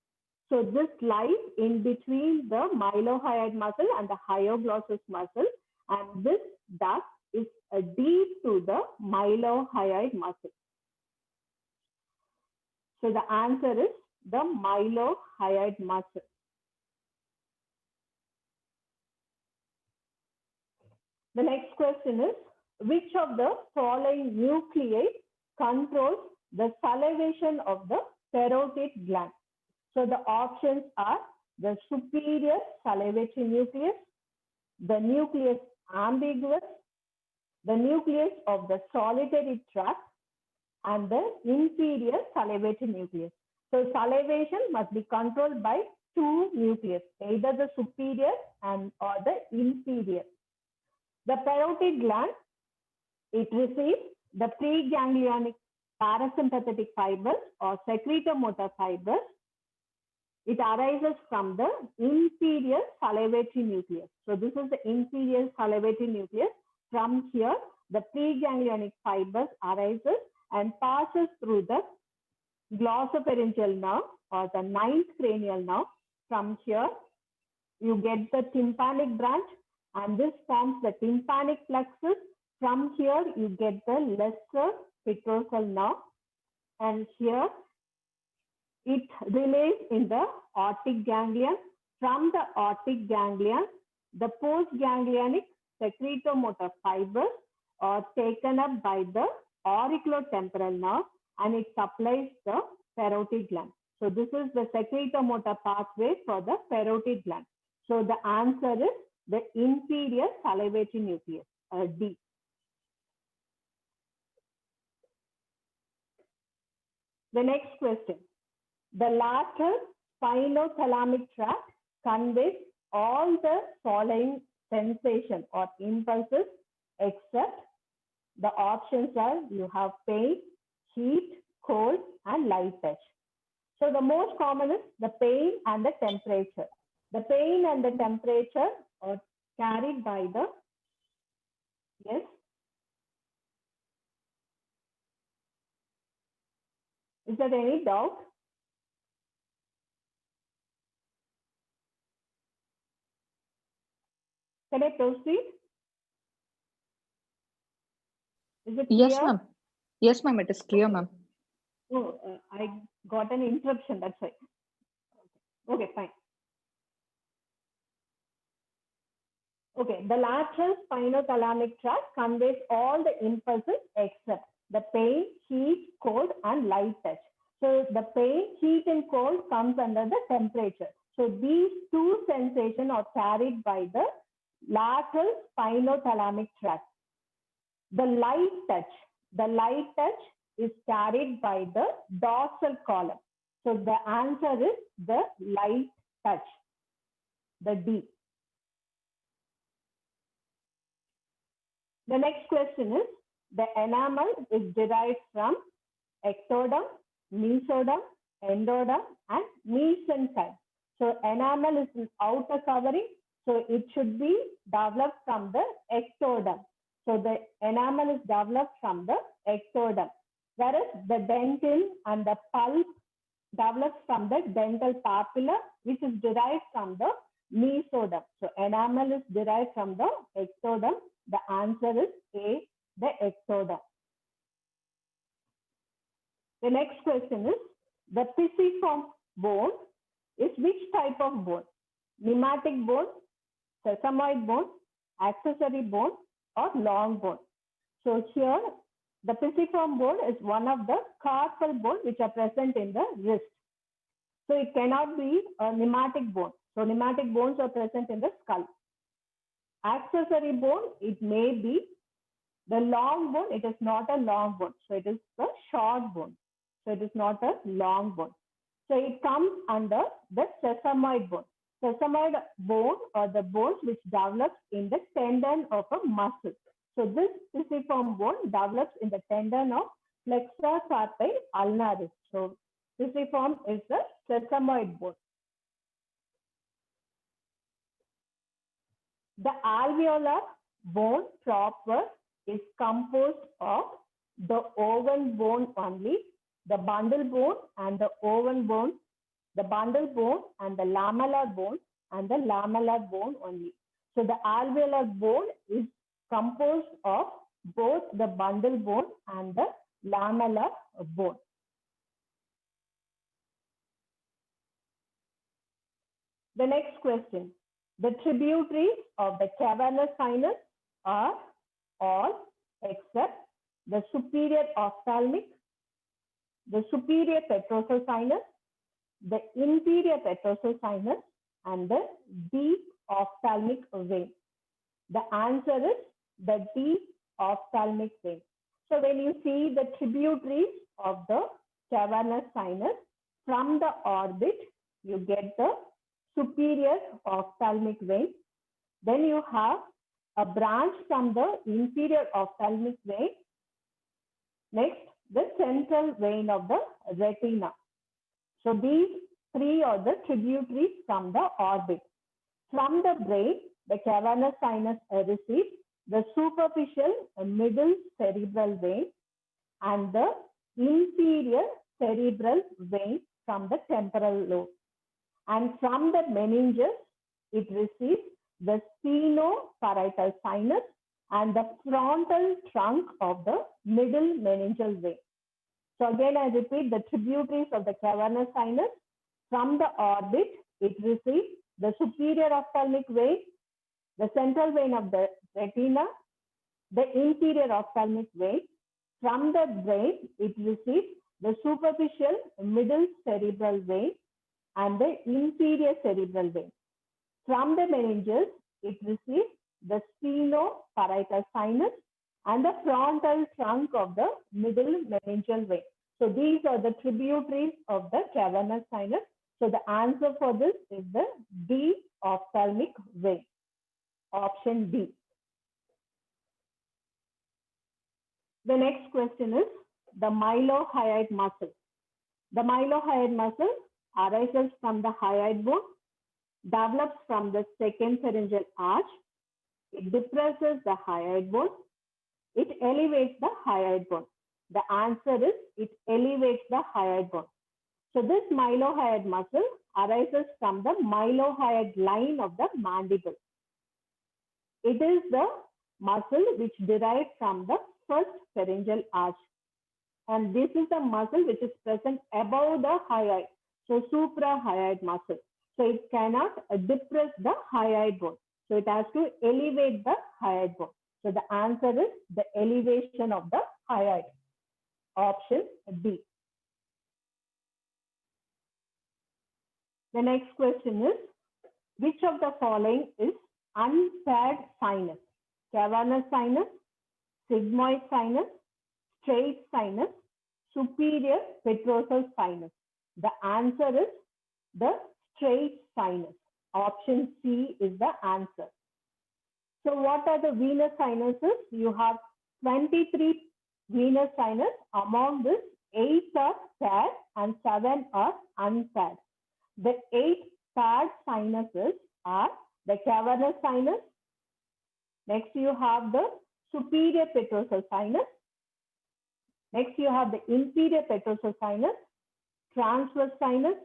So this lies in between the mylohyoid muscle and the hyoglossus muscle, and this duct is deep to the mylohyoid muscle. So the answer is the mylohyoid muscle. The next question is, which of the following nuclei controls the salivation of the parotid gland? So the options are the superior salivatory nucleus, the nucleus ambiguous, the nucleus of the solitary tract, and the inferior salivatory nucleus. So salivation must be controlled by two nucleus, either the superior or the inferior. The parotid gland, it receives the preganglionic parasympathetic fibers or secretomotor fibers. It arises from the inferior salivatory nucleus. So this is the inferior salivatory nucleus. From here, the preganglionic fibers arises and passes through the glossopharyngeal nerve or the ninth cranial nerve. From here, you get the tympanic branch, and this forms the tympanic plexus. From here, you get the lesser petrosal nerve, and here it relays in the aortic ganglion. From the aortic ganglion, the postganglionic secretomotor fibers are taken up by the auriculotemporal nerve, and it supplies the parotid gland. So this is the secretomotor pathway for the parotid gland. So the answer is the inferior salivatory nucleus, D. The next question. The lateral spinothalamic tract conveys all the following sensation or impulses except the options are you have pain, heat, cold, and light touch. So the most common is the pain and the temperature. The pain and the temperature are carried by the, yes? Is there any doubt? Can I proceed? Is it clear? Yes, ma'am. Yes, ma'am. It is clear, ma'am. Oh, I got an interruption. That's why. Okay, fine. Okay, the lateral spinothalamic tract conveys all the impulses except the pain, heat, cold, and light touch. So the pain, heat, and cold comes under the temperature. So these two sensations are carried by the lateral spinothalamic tract. The light touch is carried by the dorsal column. So the answer is the light touch, the D. The next question is, the enamel is derived from ectoderm, mesoderm, endoderm, and mesenchyme. So enamel is an outer covering, so it should be developed from the ectoderm. So the enamel is developed from the ectoderm, whereas the dentin and the pulp develops from the dental papilla, which is derived from the mesoderm. So enamel is derived from the ectoderm. The answer is A, the ectoderm. The next question is, the pisiform bone is which type of bone? Pneumatic bone, sesamoid bone, accessory bone, or long bone? So here, the pisiform bone is one of the carpal bone which are present in the wrist. So it cannot be a pneumatic bone. So pneumatic bones are present in the skull. Accessory bone, it may be. The long bone, it is not a long bone. So it is the short bone. So it is not a long bone. So it comes under the sesamoid bone. Sesamoid bone or the bones which develops in the tendon of a muscle. So this pisiform bone develops in the tendon of flexor carpi ulnaris. So pisiform is the sesamoid bone. The alveolar bone proper is composed of the oven bone only, the bundle bone and the oven bone, the bundle bone and the lamellar bone, and the lamellar bone only. So the alveolar bone is composed of both the bundle bone and the lamellar bone. The next question. The tributaries of the cavernous sinus are all except the superior ophthalmic, the superior petrosal sinus, the inferior petrosal sinus, and the deep ophthalmic vein? The answer is the deep ophthalmic vein. So when you see the tributaries of the cavernous sinus from the orbit, you get the superior ophthalmic vein. Then you have a branch from the inferior ophthalmic vein. Next, the central vein of the retina. So these three are the tributaries from the orbit. From the brain, the cavernous sinus receives the superficial middle cerebral vein and the inferior cerebral vein from the temporal lobe. And from the meninges, it receives the sphenoparietal sinus and the frontal trunk of the middle meningeal vein. So again, I repeat, the tributaries of the cavernous sinus. From the orbit, it receives the superior ophthalmic vein, the central vein of the retina, the inferior ophthalmic vein. From the brain, it receives the superficial middle cerebral vein and the inferior cerebral vein. From the meninges, it receives the sphenoparietal sinus and the frontal trunk of the middle meningeal vein. So these are the tributaries of the cavernous sinus. So the answer for this is the deep ophthalmic vein. Option D. The next question is the mylohyoid muscle. The mylohyoid muscle arises from the hyoid bone, develops from the second pharyngeal arch. It depresses the hyoid bone. It elevates the hyoid bone. The answer is it elevates the hyoid bone. So this mylohyoid muscle arises from the mylohyoid line of the mandible. It is the muscle which derives from the first pharyngeal arch. And this is the muscle which is present above the hyoid. So suprahyoid muscle. So it cannot depress the hyoid bone. So it has to elevate the hyoid bone. So the answer is the elevation of the hyoid. Option D. The next question is, which of the following is unpaired sinus? Cavernous sinus, sigmoid sinus, straight sinus, superior petrosal sinus. The answer is the straight sinus. Option C is the answer. So what are the venous sinuses? You have 23 venous sinus. Among this, 8 are paired and 7 are unpaired. The 8 paired sinuses are the cavernous sinus. Next, you have the superior petrosal sinus. Next, you have the inferior petrosal sinus, transverse sinus,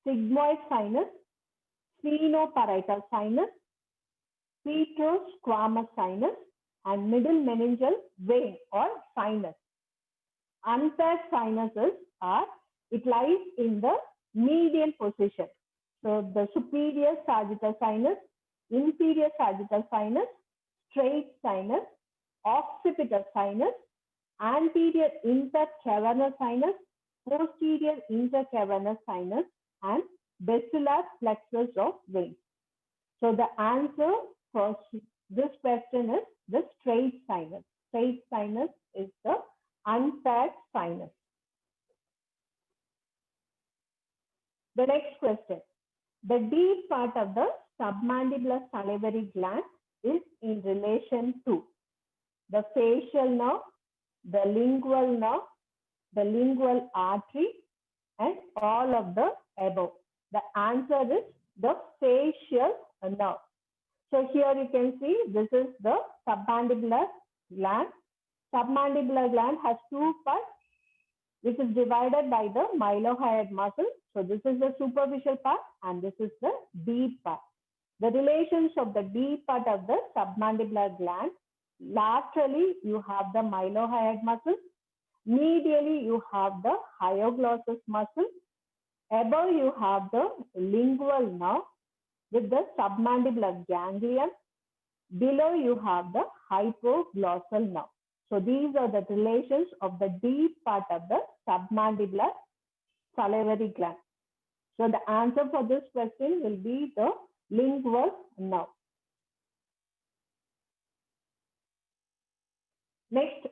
sigmoid sinus, sphenoparietal sinus, petrosquamous sinus, and middle meningeal vein or sinus. Unpaired sinuses are, it lies in the median position. So the superior sagittal sinus, inferior sagittal sinus, straight sinus, occipital sinus, anterior intercavernous sinus, posterior intercavernous sinus, and basilar plexus of veins. So the answer for this question is the straight sinus. Straight sinus is the unpaired sinus. The next question. The deep part of the submandibular salivary gland is in relation to the facial nerve, the lingual nerve, the lingual artery, and all of the above. The answer is the facial nerve. So here you can see this is the submandibular gland. Submandibular gland has 2 parts, which is divided by the mylohyoid muscle. So this is the superficial part and this is the deep part. The relations of the deep part of the submandibular gland, laterally you have the mylohyoid muscle, medially you have the hyoglossus muscle, above you have the lingual nerve with the submandibular ganglion, below you have the hypoglossal nerve. So these are the relations of the deep part of the submandibular salivary gland. So the answer for this question will be the lingual nerve. Next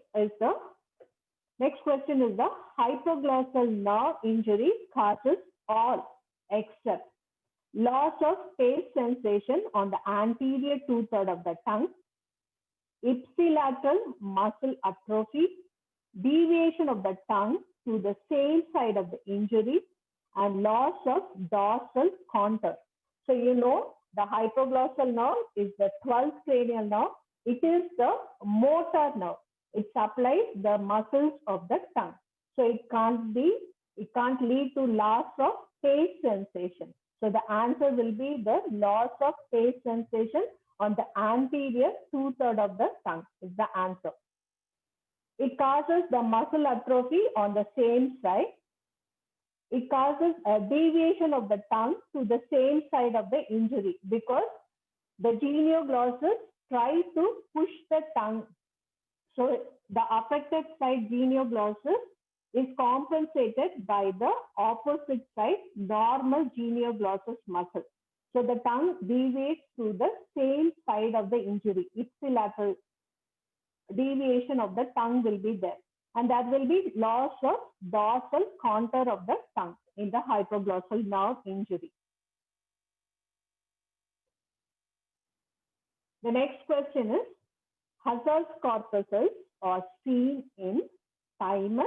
question is the hypoglossal nerve injury causes all except loss of taste sensation on the anterior two-thirds of the tongue, ipsilateral muscle atrophy, deviation of the tongue to the same side of the injury, and loss of dorsal contour. So you know the hypoglossal nerve is the 12th cranial nerve. It is the motor nerve. It supplies the muscles of the tongue. So it can't lead to loss of taste sensation. So the answer will be the loss of taste sensation on the anterior two-thirds of the tongue is the answer. It causes the muscle atrophy on the same side. It causes a deviation of the tongue to the same side of the injury because the genioglossus try to push the tongue. So the affected side genioglossus is compensated by the opposite side normal genioglossus muscle. So the tongue deviates to the same side of the injury. Ipsilateral deviation of the tongue will be there. And that will be loss of dorsal contour of the tongue in the hypoglossal nerve injury. The next question is, Hassel's corpuscles are seen in thymus,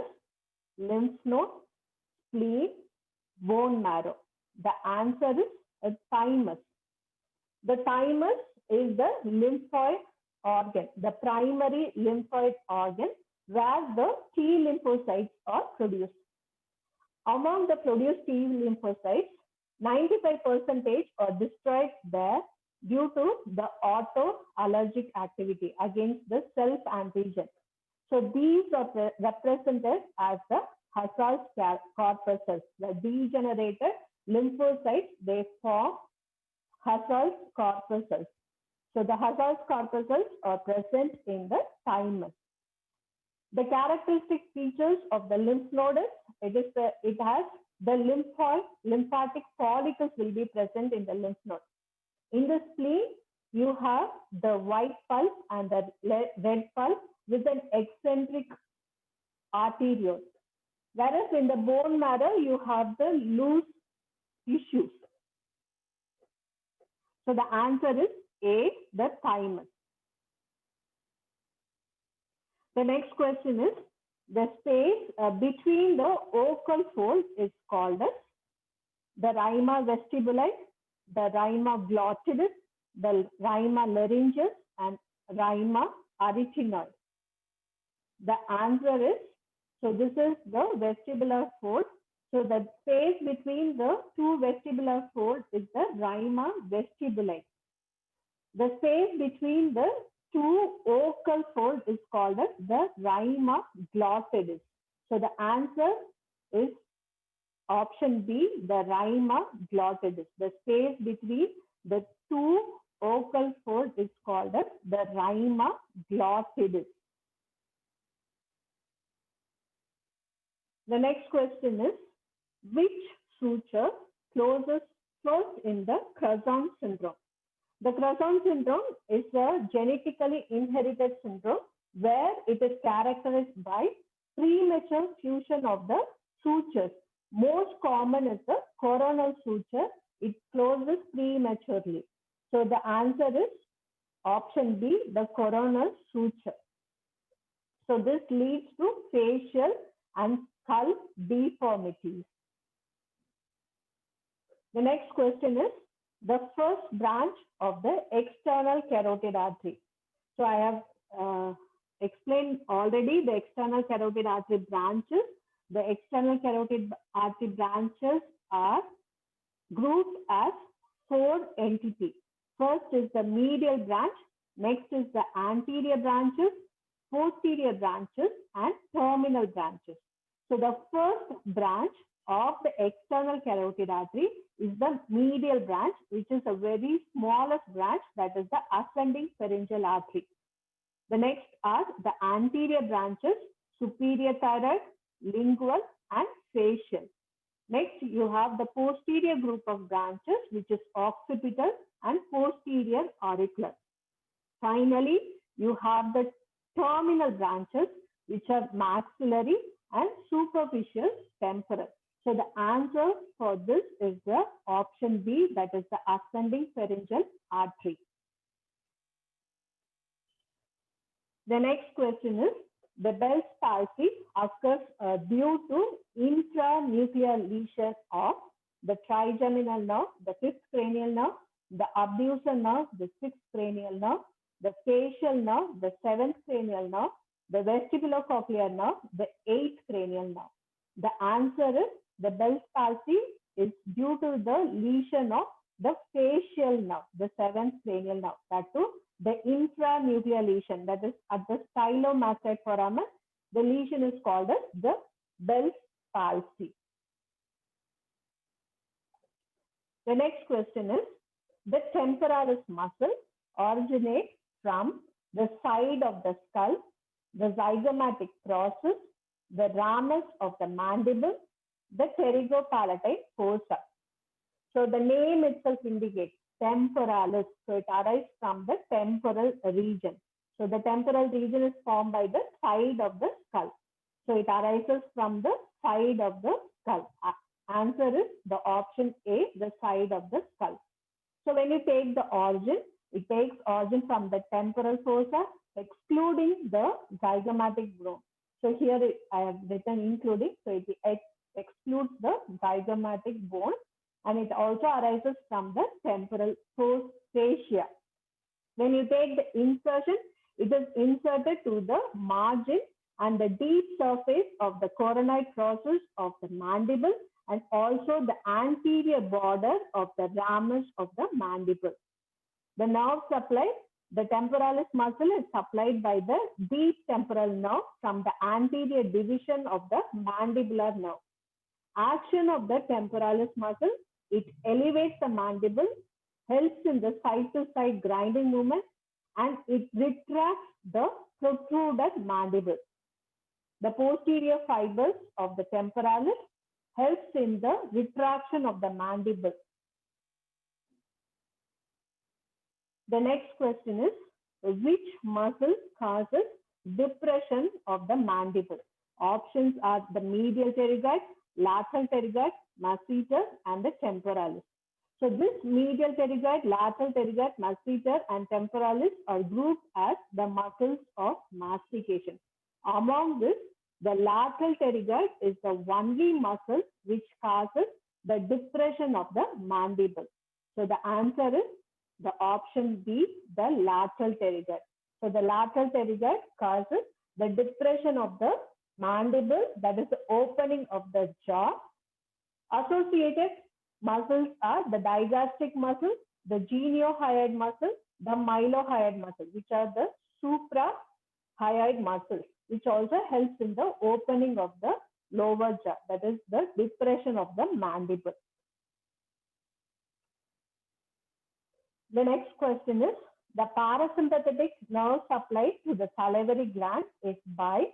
lymph node, spleen, bone marrow. The answer is thymus. The thymus is the lymphoid organ, the primary lymphoid organ where the T lymphocytes are produced. Among the produced T lymphocytes, 95% are destroyed there due to the autoallergic activity against the self-antigen. So these are represented as the Hassel's corpuscles, the degenerated lymphocytes, they form Hassel's corpuscles. So the Hassel's corpuscles are present in the thymus. The characteristic features of the lymph node is it has the lymphatic follicles will be present in the lymph node. In the spleen, you have the white pulp and the red pulp with an eccentric arteriole. Whereas in the bone marrow, you have the loose tissues. So the answer is A, the thymus. The next question is, the space between the vocal folds is called as the rima vestibuli, the rima glottidis, the rima laryngeus, and rima arytenoid. The answer is, so this is the vestibular fold. So the space between the two vestibular folds is the rima vestibuli. The space between the two vocal folds is called as the rima glottidis. So the answer is option B, the rima glottidis. The space between the two vocal folds is called as the rima glottidis. The next question is, which suture closes first in the Crouzon syndrome? The Crouzon syndrome is a genetically inherited syndrome where it is characterized by premature fusion of the sutures. Most common is the coronal suture. It closes prematurely. So the answer is option B, the coronal suture. So this leads to facial and skull deformities. The next question is the first branch of the external carotid artery. So I have explained already the external carotid artery branches. The external carotid artery branches are grouped as 4 entities. First is the medial branch, next is the anterior branches, posterior branches, and terminal branches. So the first branch of the external carotid artery is the medial branch, which is a very smallest branch, that is the ascending pharyngeal artery. The next are the anterior branches, superior thyroid, lingual, and facial. Next, you have the posterior group of branches, which is occipital and posterior auricular. Finally, you have the terminal branches, which are maxillary and superficial temporal. So the answer for this is the option B, that is the ascending pharyngeal artery. The next question is, the Bell's palsy occurs due to intranuclear lesion of the trigeminal nerve, the fifth cranial nerve, the abducer nerve, the sixth cranial nerve, the facial nerve, the seventh cranial nerve, the vestibulocochlear nerve, the eighth cranial nerve. The answer is, the Bell's palsy is due to the lesion of the facial nerve, the seventh cranial nerve. That too, the intranuclear lesion, that is at the stylomastoid foramen. The lesion is called as the Bell's palsy. The next question is, the temporalis muscle originates from the side of the skull, the zygomatic process, the ramus of the mandible, the pterygopalatine fossa. So the name itself indicates temporalis. So it arises from the temporal region. So the temporal region is formed by the side of the skull. So it arises from the side of the skull. Answer is the option A, the side of the skull. So when you take the origin, it takes origin from the temporal fossa, excluding the zygomatic bone. So here I have written including, so it excludes the zygomatic bone, and it also arises from the temporal fascia. When you take the insertion, it is inserted to the margin and the deep surface of the coronoid process of the mandible, and also the anterior border of the ramus of the mandible. The nerve supply, the temporalis muscle is supplied by the deep temporal nerve from the anterior division of the mandibular nerve. Action of the temporalis muscle, it elevates the mandible, helps in the side-to-side grinding movement, and it retracts the protruded mandible. The posterior fibers of the temporalis helps in the retraction of the mandible. The next question is, which muscle causes depression of the mandible? Options are the medial pterygoid, lateral pterygoid, masseter, and the temporalis. So this medial pterygoid, lateral pterygoid, masseter, and temporalis are grouped as the muscles of mastication. Among this, the lateral pterygoid is the only muscle which causes the depression of the mandible. So the answer is the option B, the lateral pterygoid. So the lateral pterygoid causes the depression of the mandible, that is the opening of the jaw. Associated muscles are the digastric muscle, the geniohyoid muscle, the mylohyoid muscle, which are the suprahyoid muscles, which also helps in the opening of the lower jaw, that is the depression of the mandible. The next question is, the parasympathetic nerve supply to the salivary gland is by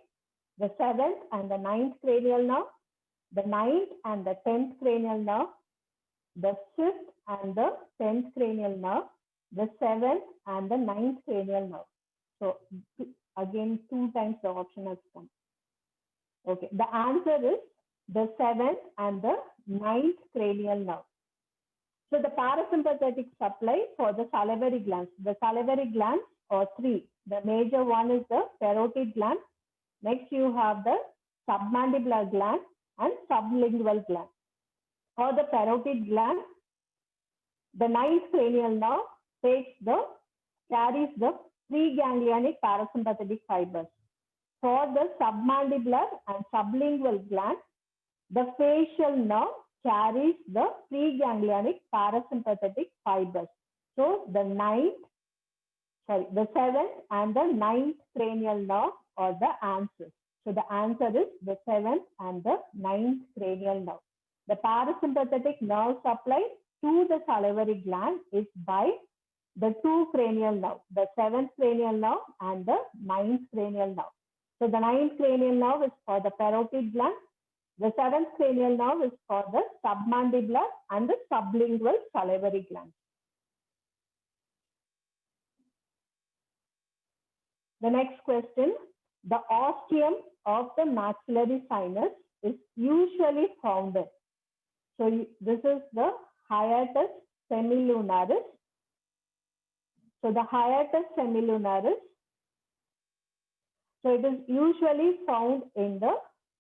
the 7th and the 9th cranial nerve, the 9th and the 10th cranial nerve, the 5th and the 10th cranial nerve, the 7th and the 9th cranial nerve. So again, 2 times the option has come. Okay, the answer is the 7th and the 9th cranial nerve. So the parasympathetic supply for the salivary glands. The salivary glands are 3. The major one is the parotid gland. Next, you have the submandibular gland and sublingual gland. For the parotid gland, the 9th cranial nerve carries the preganglionic parasympathetic fibers. For the submandibular and sublingual gland, the facial nerve carries the preganglionic parasympathetic fibers. So the 7th and the 9th cranial nerve are the answers. So the answer is the 7th and the 9th cranial nerve. The parasympathetic nerve supply to the salivary gland is by the 2 cranial nerve, the 7th cranial nerve and the 9th cranial nerve. So the 9th cranial nerve is for the parotid gland, The seventh cranial nerve is for the submandibular and the sublingual salivary glands. The next question, the ostium of the maxillary sinus is usually found in. So this is the hiatus semilunaris. So the hiatus semilunaris, so it is usually found in the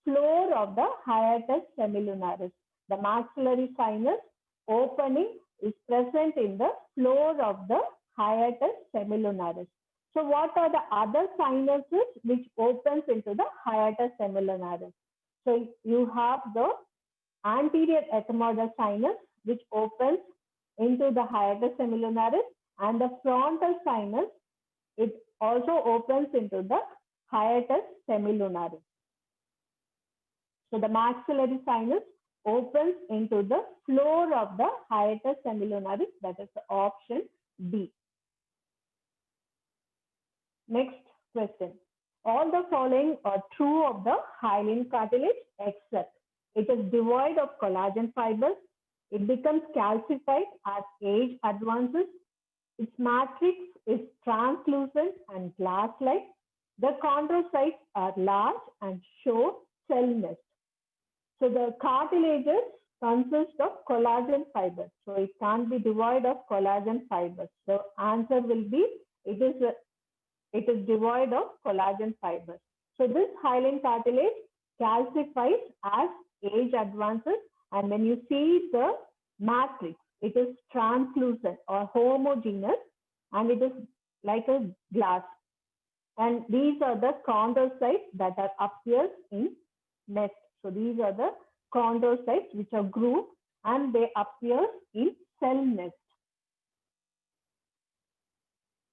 floor of the hiatus semilunaris. The maxillary sinus opening is present in the floor of the hiatus semilunaris. So what are the other sinuses which opens into the hiatus semilunaris? So you have the anterior ethmoidal sinus which opens into the hiatus semilunaris, and the frontal sinus, it also opens into the hiatus semilunaris. So the maxillary sinus opens into the floor of the hiatus semilunaris, that is the option B. Next question. All the following are true of the hyaline cartilage except it is devoid of collagen fibers, it becomes calcified as age advances, its matrix is translucent and glass-like, the chondrocytes are large and show cell nest. So the cartilages consist of collagen fibers. So it can't be devoid of collagen fibers. So answer will be it is devoid of collagen fibers. So this hyaline cartilage calcifies as age advances, and when you see the matrix, it is translucent or homogeneous, and it is like a glass. And these are the chondrocytes that are appears in nest. So these are the chondrocytes which are grouped and they appear in cell nest.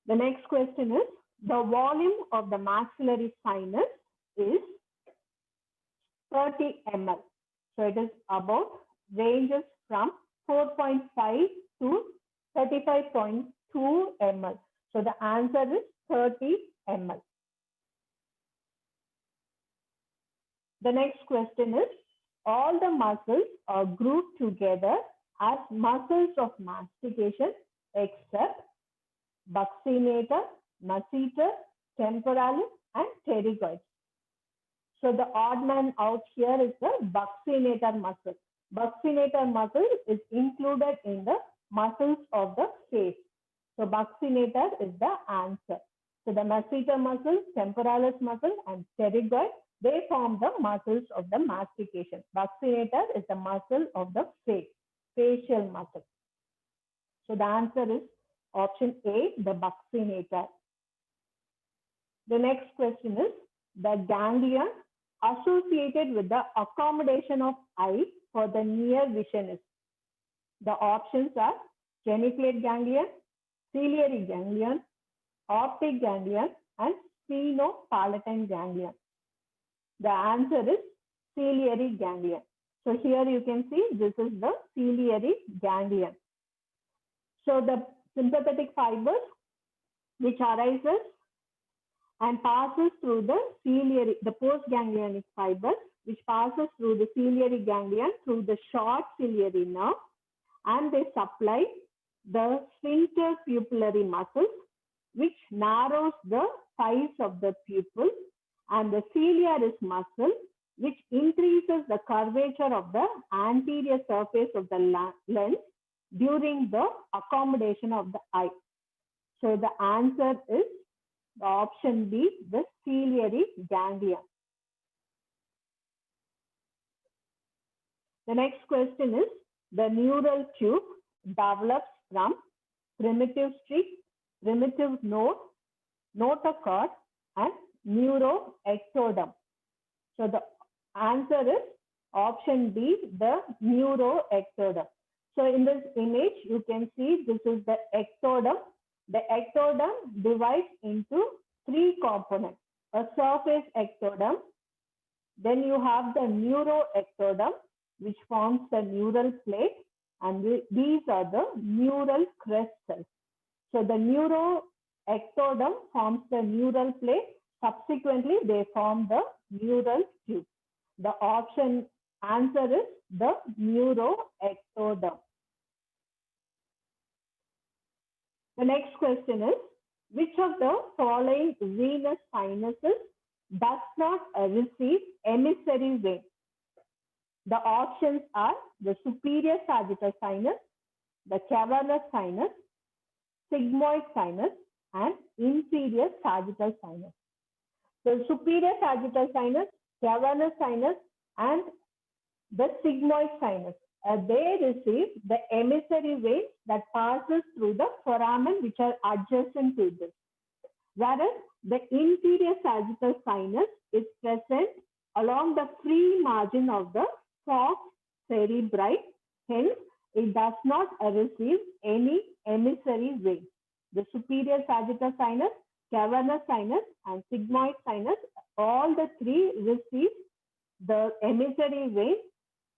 The next question is, the volume of the maxillary sinus is 30 ml. So it is about, ranges from 4.5 to 35.2 ml. So the answer is 30 ml. The next question is, all the muscles are grouped together as muscles of mastication except buccinator, masseter, temporalis, and pterygoids. So the odd man out here is the buccinator muscle. Buccinator muscle is included in the muscles of the face. So buccinator is the answer. So the masseter muscle, temporalis muscle, and pterygoid, they form the muscles of the mastication. Buccinator is the muscle of the face, facial muscle. So the answer is option A, the buccinator. The next question is, the ganglion associated with the accommodation of eye for the near vision is. The options are geniculate ganglion, ciliary ganglion, optic ganglion, and sphenopalatine ganglion. The answer is ciliary ganglion. So here you can see this is the ciliary ganglion. So the sympathetic fibers which arises and passes through the ciliary, the postganglionic fibers which passes through the ciliary ganglion through the short ciliary nerve, and they supply the sphincter pupillary muscles which narrows the size of the pupil, and the ciliaris muscle which increases the curvature of the anterior surface of the lens during the accommodation of the eye. So the answer is the option B, the ciliary ganglion. The next question is, the neural tube develops from primitive streak, primitive node, notochord, and neuroectoderm. So the answer is option B, the neuroectoderm. So in this image, you can see this is the ectoderm. The ectoderm divides into three components: a surface ectoderm, then you have the neuroectoderm, which forms the neural plate, and these are the neural crest cells. So the neuroectoderm forms the neural plate. Subsequently, they form the neural tube. The option Answer is the neuroectoderm. The next question is, which of the following venous sinuses does not receive emissary vein? The options are the superior sagittal sinus, the cavernous sinus, sigmoid sinus, and inferior sagittal sinus. The superior sagittal sinus, cavernous sinus, and the sigmoid sinus, they receive the emissary vein that passes through the foramen which are adjacent to this. Whereas the inferior sagittal sinus is present along the free margin of the falx cerebri, hence it does not receive any emissary vein. The superior sagittal sinus, cavernous sinus, and sigmoid sinus, all the three receive the emissary vein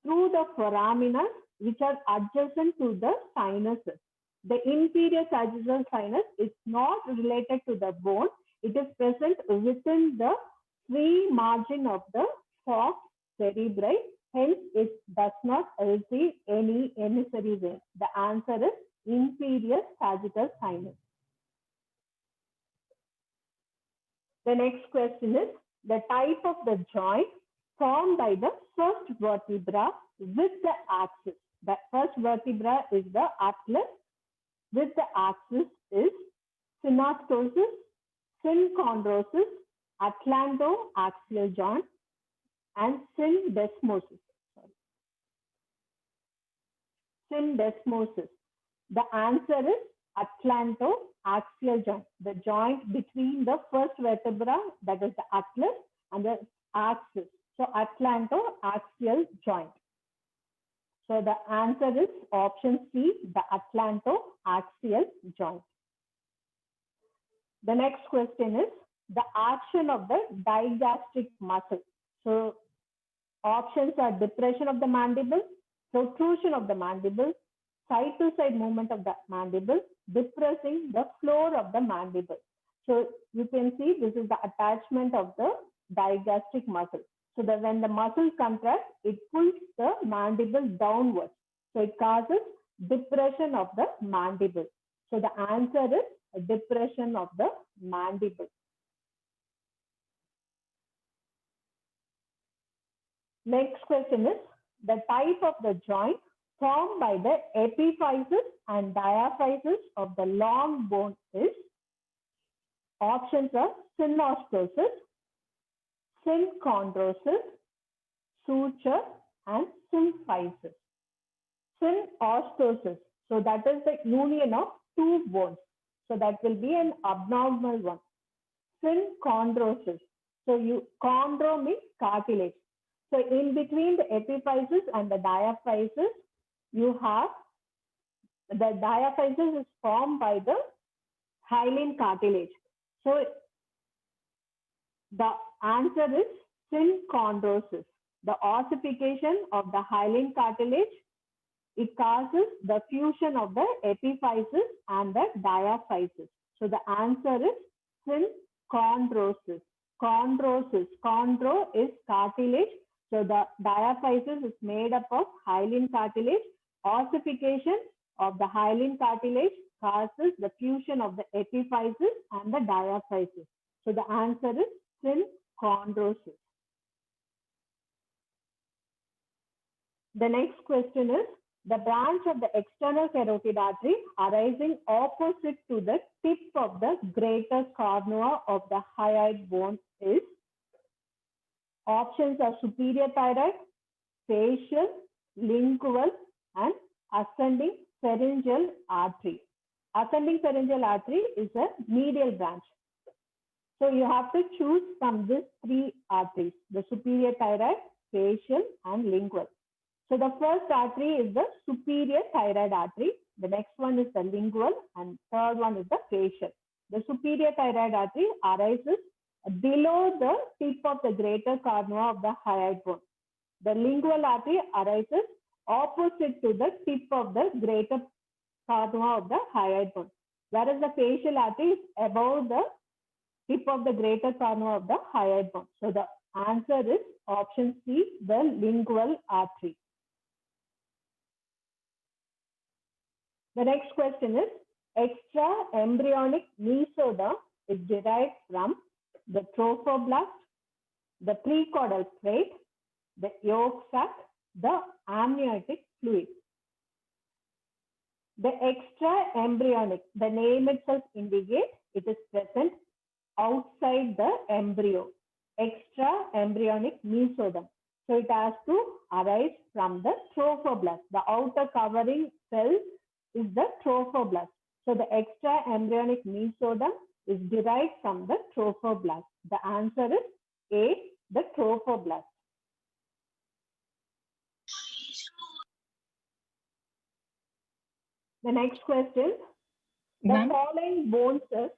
through the foramina which are adjacent to the sinuses. The inferior sagittal sinus is not related to the bone. It is present within the free margin of the falx cerebri. Hence, it does not receive any emissary vein. The answer is inferior sagittal sinus. The next question is the type of the joint formed by the first vertebra with the axis. The first vertebra is the atlas. With the axis is synostosis, synchondrosis, atlantoaxial joint, and syndesmosis. Syndesmosis. The answer is atlantoaxial joint, the joint between the first vertebra, that is the atlas, and the axis. So atlantoaxial joint. So the answer is option C, the atlantoaxial joint. The next question is the action of the digastric muscle. So options are depression of the mandible, protrusion of the mandible, side-to-side movement of the mandible, depressing the floor of the mandible. So you can see this is the attachment of the digastric muscle. So that when the muscle contracts, it pulls the mandible downwards. So it causes depression of the mandible. So the answer is depression of the mandible. Next question is the type of the joint formed by the epiphysis and diaphysis of the long bone is. Options are synostosis, synchondrosis, suture, and symphysis. Synostosis. So that is the union of two bones. So that will be an abnormal one. Synchondrosis. So chondro means cartilage. So in between the epiphysis and the diaphysis, you have the diaphysis is formed by the hyaline cartilage. So the answer is synchondrosis. The ossification of the hyaline cartilage, it causes the fusion of the epiphysis and the diaphysis. So the answer is synchondrosis. Chondrosis. Chondro is cartilage. So the diaphysis is made up of hyaline cartilage. Ossification of the hyaline cartilage causes the fusion of the epiphysis and the diaphysis. So the answer is synchondrosis. The next question is the branch of the external carotid artery arising opposite to the tip of the greater cornua of the hyoid bone is. Options are superior thyroid, facial, lingual, and ascending pharyngeal artery. Ascending pharyngeal artery is a medial branch. So you have to choose from these three arteries, the superior thyroid, facial, and lingual. So the first artery is the superior thyroid artery. The next one is the lingual, and third one is the facial. The superior thyroid artery arises below the tip of the greater cornua of the hyoid bone. The lingual artery arises opposite to the tip of the greater cornua of the hyoid bone, whereas the facial artery is above the tip of the greater cornua of the hyoid bone. So the answer is Option C, the lingual artery. The next question is, extra embryonic mesoderm is derived from the trophoblast, the precaudal plate, the yolk sac, the amniotic fluid. The extra embryonic, the name itself indicates it is present outside the embryo. Extra embryonic mesoderm. So it has to arise from the trophoblast. The outer covering cell is the trophoblast. So the extra embryonic mesoderm is derived from the trophoblast. The answer is A, the trophoblast. The next question, the Ma'am? following bone cells